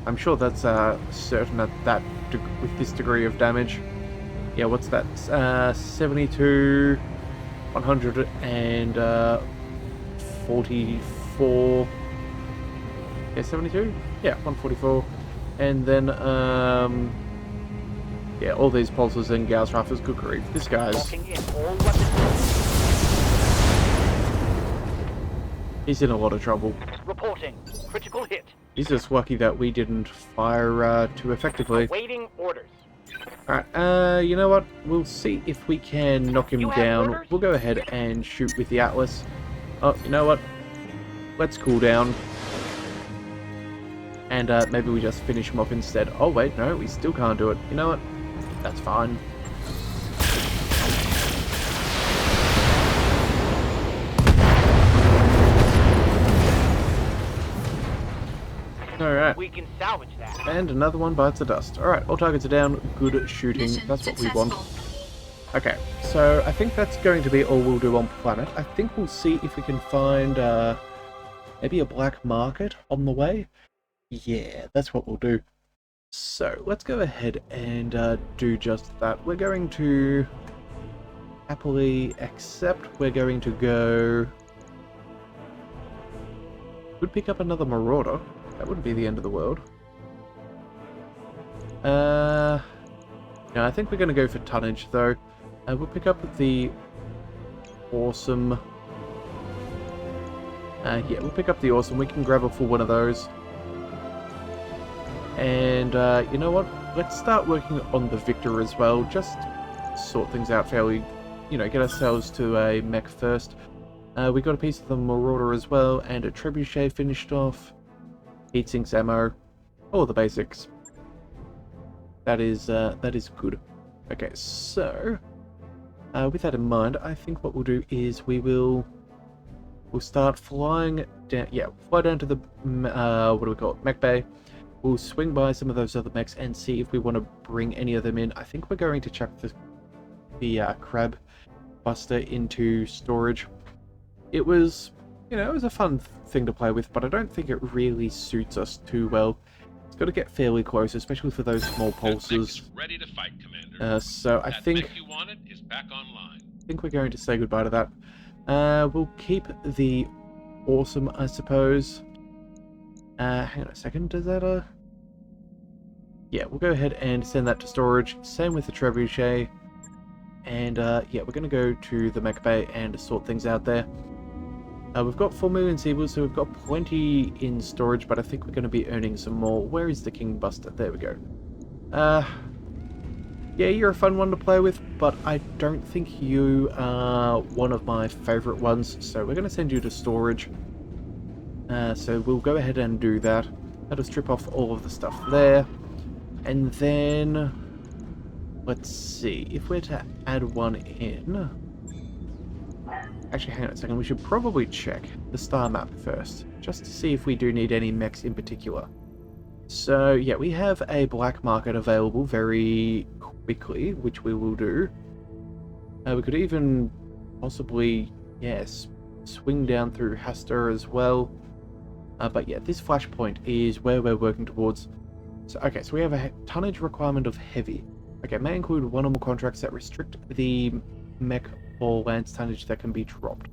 I'm sure that's certain at that with this degree of damage. Yeah, what's that? 72, 144. Yeah, 72? Yeah, 144. And then, yeah, all these pulses and Gauss rifles. Good grief. This guy's... Locking in all weapons. He's in a lot of trouble. Reporting. Critical hit. He's just lucky that we didn't fire too effectively. Waiting orders. Alright, you know what? We'll see if we can knock him You have down. orders? We'll go ahead and shoot with the Atlas. Oh, you know what? Let's cool down. And maybe we just finish him off instead. Oh wait, no, we still can't do it. You know what? That's fine. Alright. We can salvage that. And another one bites the dust. Alright, all targets are down. Good shooting. Mission That's what we successful. want. Okay, so I think that's going to be all we'll do on planet. I think we'll see if we can find maybe a black market on the way. Yeah, that's what we'll do. So let's go ahead and do just that. We're going to happily accept. We're going to go... Could pick up another Marauder. That wouldn't be the end of the world. No, I think we're going to go for tonnage, though. We'll pick up the Awesome. Yeah, we'll pick up the Awesome. We can grab a full one of those. And, you know what? Let's start working on the Victor as well. Just sort things out fairly, you know, get ourselves to a mech first. We got a piece of the Marauder as well, and a Trebuchet finished off. Heat sinks ammo. All the basics. That is good. Okay, so with that in mind, I think what we'll do is we'll start flying down. Yeah, fly down to the what do we call it? Mech Bay. We'll swing by some of those other mechs and see if we want to bring any of them in. I think we're going to chuck the Crab Buster into storage. It was, you know, it was a fun thing to play with, but I don't think it really suits us too well. It's got to get fairly close, especially for those small That mech pulses. is ready to fight, Commander. So I That think mech you wanted is back online. we're going to say goodbye to that. We'll keep the Awesome, I suppose. Hang on a second, does that Yeah, we'll go ahead and send that to storage. Same with the Trebuchet. And yeah, we're going to go to the Mech Bay and sort things out there. We've got 4 million Seables, so we've got plenty in storage, but I think we're going to be earning some more. Where is the King Buster? There we go. Yeah, you're a fun one to play with, but I don't think you are one of my favourite ones, so we're going to send you to storage. So we'll go ahead and do that. That'll strip off all of the stuff there. And then... let's see, if we're to add one in... Actually, hang on a second, we should probably check the star map first, just to see if we do need any mechs in particular. So, yeah, we have a black market available very quickly, which we will do. We could even possibly, yes, swing down through Hasta as well. But yeah, this flashpoint is where we're working towards. So, okay, so we have a tonnage requirement of heavy. Okay, may include one or more contracts that restrict the mech or lance tonnage that can be dropped.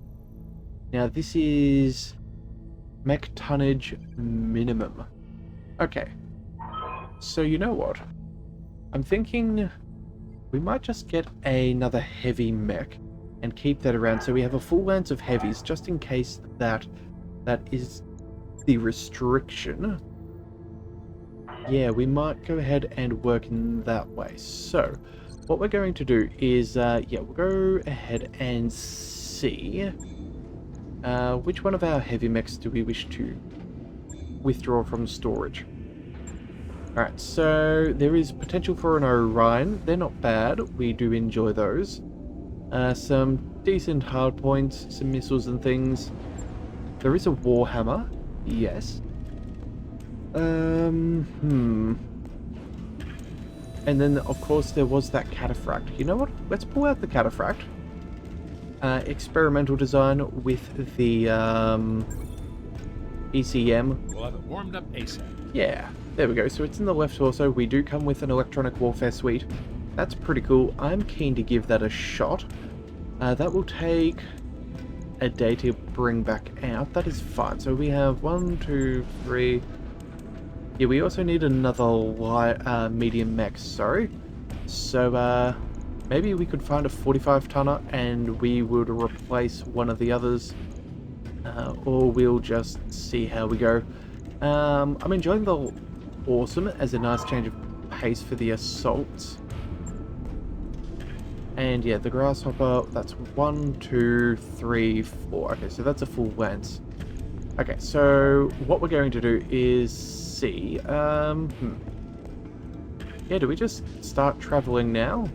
Now, this is mech tonnage minimum. Okay, so you know what? I'm thinking we might just get another heavy mech and keep that around so we have a full lance of heavies just in case that is the restriction. Yeah, we might go ahead and work in that way. So, what we're going to do is, yeah, we'll go ahead and see which one of our heavy mechs do we wish to withdraw from storage. Alright, so there is potential for an Orion. They're not bad. We do enjoy those. Some decent hardpoints, some missiles and things. There is a Warhammer. Yes. And then, of course, there was that Cataphract. You know what? Let's pull out the Cataphract. Experimental design with the ECM. We'll have it warmed up ASAP. Yeah, there we go. So it's in the left torso. We do come with an electronic warfare suite. That's pretty cool. I'm keen to give that a shot. That will take a day to bring back out. That is fine. So we have 1, 2, 3... Yeah, we also need another light, medium mech, sorry. So, maybe we could find a 45-tonner and we would replace one of the others. Or we'll just see how we go. I'm enjoying the Awesome as a nice change of pace for the assaults. And yeah, the Grasshopper, that's 1, 2, 3, 4. Okay, so that's a full lance. Okay, so what we're going to do is see. Yeah, do we just start traveling now?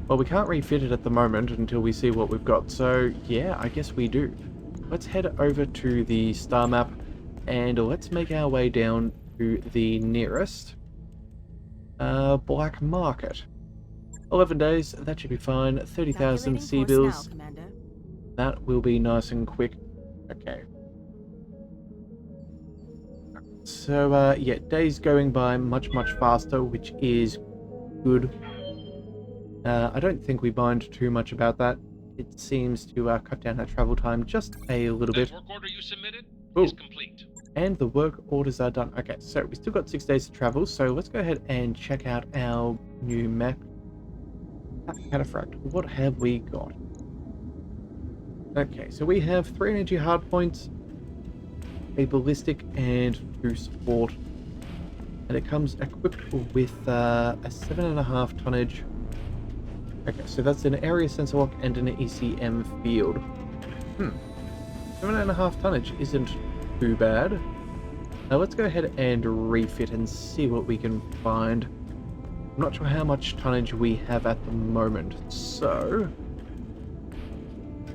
Well, we can't refit it at the moment until we see what we've got. So yeah, I guess we do. Let's head over to the star map and let's make our way down to the nearest black market. 11 days, that should be fine. 30,000 sea bills. That will be nice and quick. Okay. So, yeah, days going by much faster, which is good. I don't think we mind too much about that. It seems to cut down our travel time just a little bit. That work order you submitted Ooh. is complete. And the work orders are done. Okay, so we still got 6 days to travel, so let's go ahead and check out our new mech. Cataphract, what have we got? Okay, so we have 3 energy hardpoints, a ballistic, and 2 support. And it comes equipped with a 7.5 tonnage. Okay, so that's an area sensor lock and an ECM field. 7.5 tonnage isn't too bad. Now let's go ahead and refit and see what we can find. I'm not sure how much tonnage we have at the moment, so...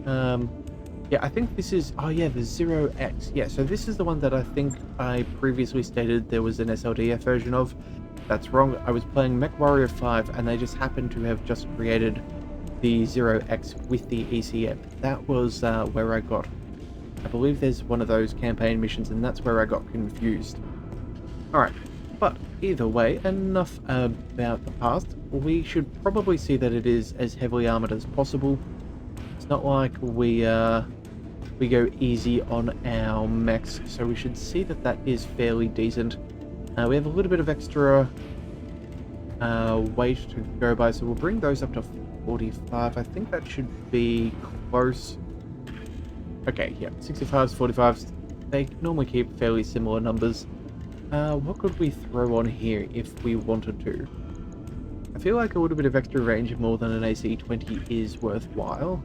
yeah, I think this is... Oh yeah, the 0X. Yeah, so this is the one that I think I previously stated there was an SLDF version of. That's wrong. I was playing MechWarrior 5 and they just happened to have just created the 0X with the ECM. That was where I got... I believe there's one of those campaign missions and that's where I got confused. Alright, but either way, enough about the past. We should probably see that it is as heavily armored as possible. It's not like we go easy on our mechs, so we should see that that is fairly decent. We have a little bit of extra weight to go by, so we'll bring those up to 45. I think that should be close. Okay, yeah, 65s, 45s. They normally keep fairly similar numbers. What could we throw on here if we wanted to? I feel like a little bit of extra range more than an AC-20 is worthwhile.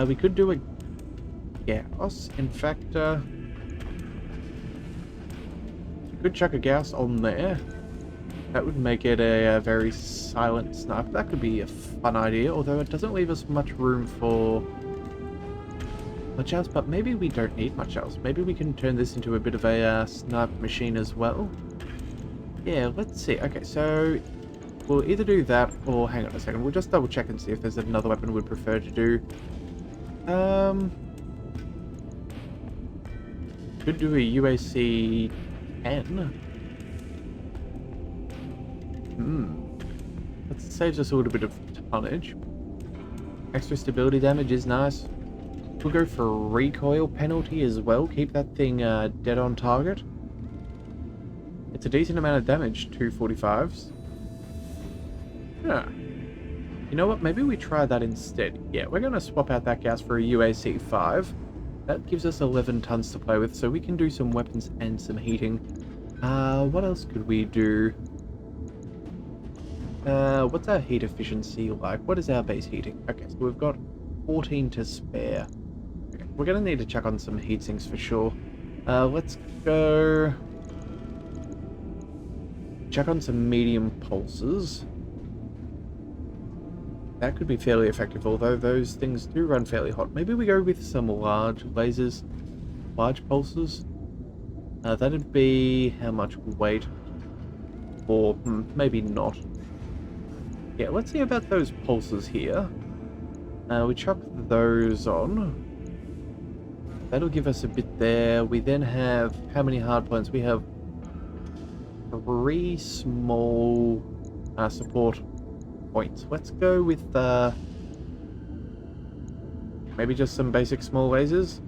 We could do a Gauss. In fact, could chuck a Gauss on there. That would make it a very silent sniper. That could be a fun idea, although it doesn't leave us much room for much else, but maybe we don't need much else. Maybe we can turn this into a bit of a sniper machine as well. Yeah, let's see. Okay, so we'll either do that or hang on a second. We'll just double check and see if there's another weapon we'd prefer to do. Could do a UAC 10. That saves us a little bit of tonnage. Extra stability damage is nice. We'll go for recoil penalty as well. Keep that thing dead on target. It's a decent amount of damage, 245s. Yeah. You know what? Maybe we try that instead. Yeah, we're going to swap out that gas for a UAC 5. That gives us 11 tons to play with, so we can do some weapons and some heating. What else could we do? What's our heat efficiency like? What is our base heating? Okay, so we've got 14 to spare. Okay, we're going to need to chuck on some heat sinks for sure. Let's go... chuck on some medium pulses. That could be fairly effective, although those things do run fairly hot. Maybe we go with some large lasers, large pulses. That'd be how much weight? Or maybe not. Yeah, let's see about those pulses here. We chuck those on. That'll give us a bit there. We then have, how many hard points? We have 3 small support points. Let's go with maybe just some basic small lasers.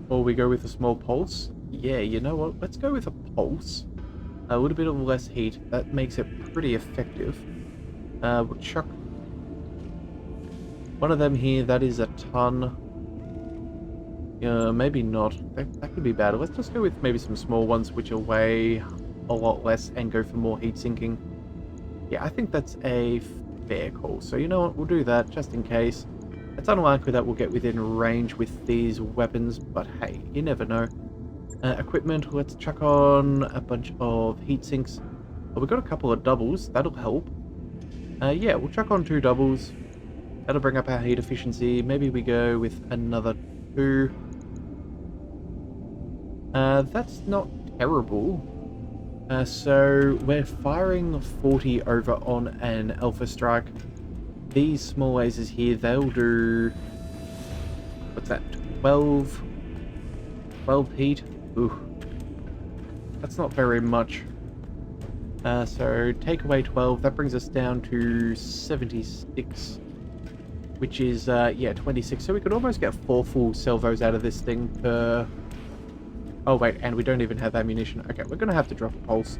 Or we go with a small pulse. Yeah, you know what? Let's go with a pulse. A little bit of less heat. That makes it pretty effective. We'll chuck one of them here. That is a ton. Maybe not. That could be bad. Let's just go with maybe some small ones which are weigh a lot less and go for more heat sinking. Yeah, I think that's a fair call. So you know what? We'll do that just in case. It's unlikely that we'll get within range with these weapons, but hey, you never know. Equipment, let's chuck on a bunch of heat sinks. Oh, we've got a couple of doubles. That'll help. Yeah, we'll chuck on 2 doubles. That'll bring up our heat efficiency. Maybe we go with another 2. That's not terrible. So we're firing 40 over on an Alpha Strike. These small lasers here, they'll do... what's that? 12 heat? Ooh. That's not very much. So take away 12, that brings us down to 76. Which is, yeah, 26. So we could almost get 4 full salvos out of this thing per... oh wait, and we don't even have ammunition. Okay, we're gonna have to drop a pulse.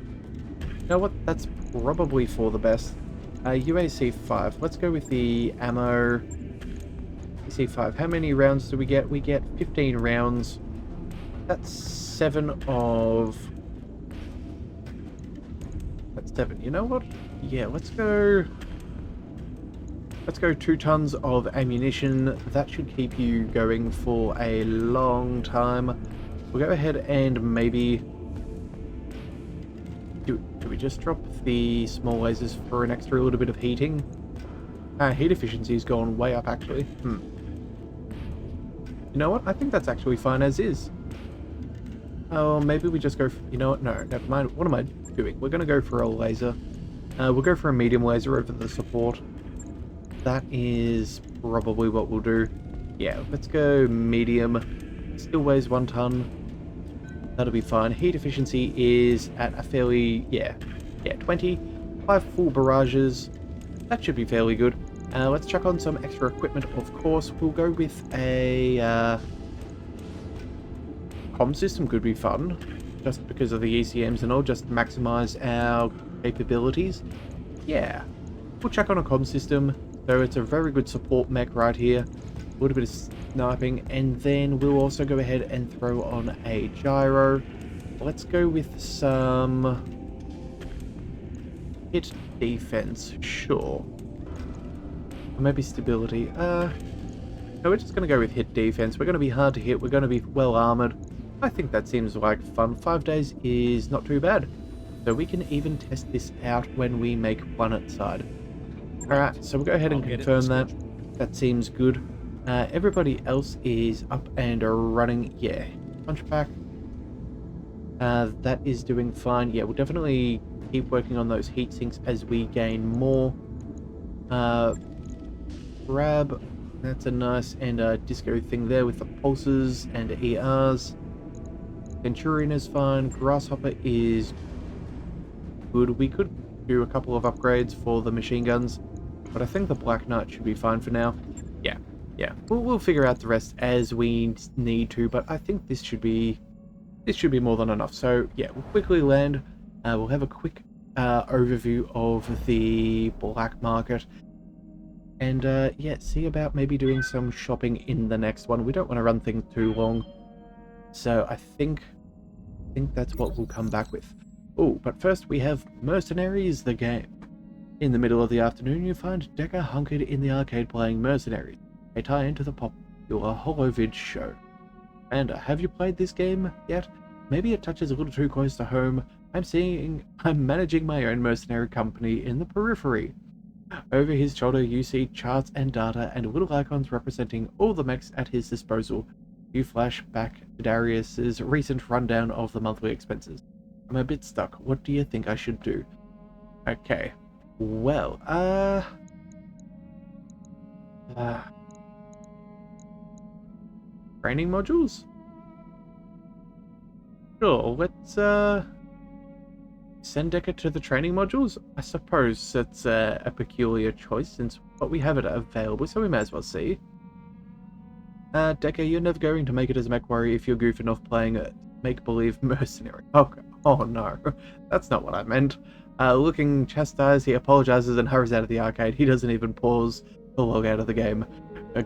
You know what? That's probably for the best. UAC 5. Let's go with the ammo. UAC 5. How many rounds do we get? We get 15 rounds. That's 7 of... that's 7. You know what? Yeah, let's go... let's go 2 tons of ammunition. That should keep you going for a long time. We'll go ahead and maybe... do we just drop the small lasers for an extra little bit of heating? Heat efficiency's gone way up, actually. You know what? I think that's actually fine as is. Oh, maybe we just go for... you know what? No, never mind. What am I doing? We're going to go for a laser. We'll go for a medium laser over the support. That is probably what we'll do. Yeah, let's go medium. Still weighs 1 ton. That'll be fine. Heat efficiency is at a fairly... yeah, 20. 5 full barrages. That should be fairly good. Let's chuck on some extra equipment, of course. We'll go with a... comm system could be fun. Just because of the ECMs and all. Just maximize our capabilities. Yeah. We'll chuck on a comm system. So it's a very good support mech right here. A little bit of sniping. And then we'll also go ahead and throw on a gyro. Let's go with some... hit defense. Sure. Or maybe stability. No, we're just going to go with hit defense. We're going to be hard to hit. We're going to be well armored. I think that seems like fun. 5 days is not too bad. So we can even test this out when we make planet side. Alright, so we'll go ahead and confirm that. That seems good. Everybody else is up and running. Yeah, punchback. That is doing fine. Yeah, we'll definitely keep working on those heat sinks as we gain more. grab. That's a nice and disco thing there with the pulses and ERs. Centurion is fine. Grasshopper is good. We could do a couple of upgrades for the machine guns, but I think the Black Knight should be fine for now. Yeah. We'll figure out the rest as we need to, but I think this should be more than enough. So yeah, we'll quickly land. We'll have a quick overview of the black market, and yeah, see about maybe doing some shopping in the next one. We don't want to run things too long, so I think that's what we'll come back with. Oh, but first we have Mercenaries, the game. In the middle of the afternoon, you find Decker hunkered in the arcade playing Mercenaries, a tie-in to the popular Holovid show. And have you played this game yet? Maybe it touches a little too close to home. I'm managing my own mercenary company in the periphery. Over his shoulder you see charts and data and little icons representing all the mechs at his disposal. You flash back to Darius's recent rundown of the monthly expenses. I'm a bit stuck. What do you think I should do? Okay. Well, training modules? Sure, let's send Decker to the training modules. I suppose that's a peculiar choice since what we have it available, so we may as well see. Decker, you're never going to make it as a MechWarrior if you're goofing off playing a make-believe mercenary. Oh no, that's not what I meant. Looking chastised, he apologizes and hurries out of the arcade. He doesn't even pause to log out of the game.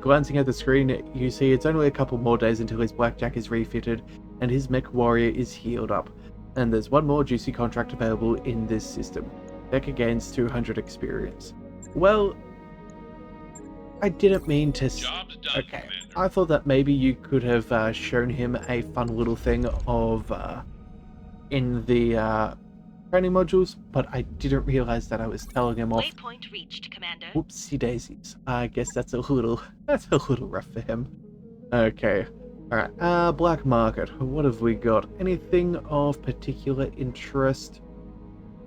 Glancing at the screen, you see it's only a couple more days until his blackjack is refitted and his MechWarrior is healed up. And there's one more juicy contract available in this system. Decker gains 200 experience. Well, I didn't mean to... Job's done, Okay, Commander. I thought that maybe you could have shown him a fun little thing of in the training modules, but I didn't realize that I was telling him off. Waypoint reached, Commander. Whoopsie daisies. I guess that's a little rough for him. Okay. Alright, black market. What have we got? Anything of particular interest?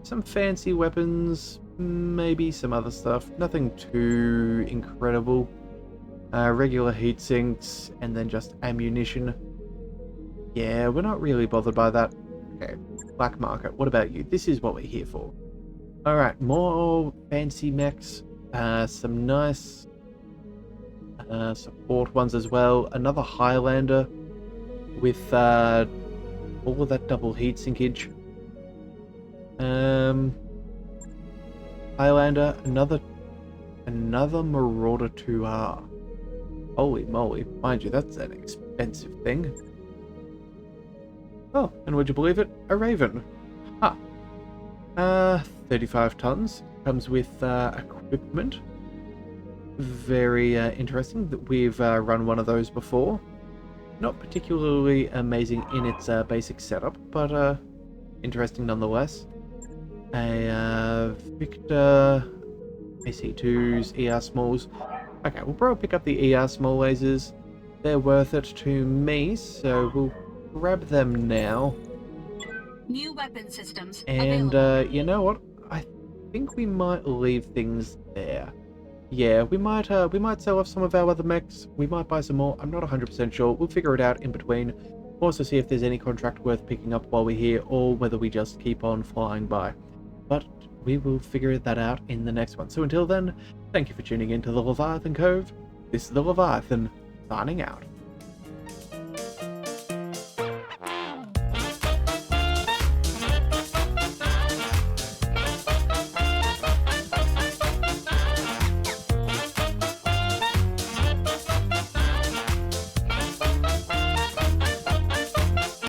Some fancy weapons, maybe some other stuff. Nothing too incredible. Regular heat sinks, and then just ammunition. Yeah, we're not really bothered by that. Okay, black market. What about you? This is what we're here for. Alright, more fancy mechs. Some nice support ones as well. Another Highlander with all of that double heat sinkage. Highlander, another Marauder 2R. Holy moly, mind you, that's an expensive thing. Oh, and would you believe it? A Raven. Huh. 35 tons. Comes with equipment. Very interesting. That we've run one of those before. Not particularly amazing in its basic setup, but interesting nonetheless. A Victor AC2s, ER smalls. Okay, we'll probably pick up the ER small lasers. They're worth it to me, so we'll grab them now. New weapon systems And available. you know what? I think we might leave things there. Yeah, we might sell off some of our other mechs. We might buy some more. I'm not 100% sure. We'll figure it out in between. Also see if there's any contract worth picking up while we're here, or whether we just keep on flying by. But we will figure that out in the next one. So until then, thank you for tuning in to the Leviathan Cove. This is the Leviathan, signing out.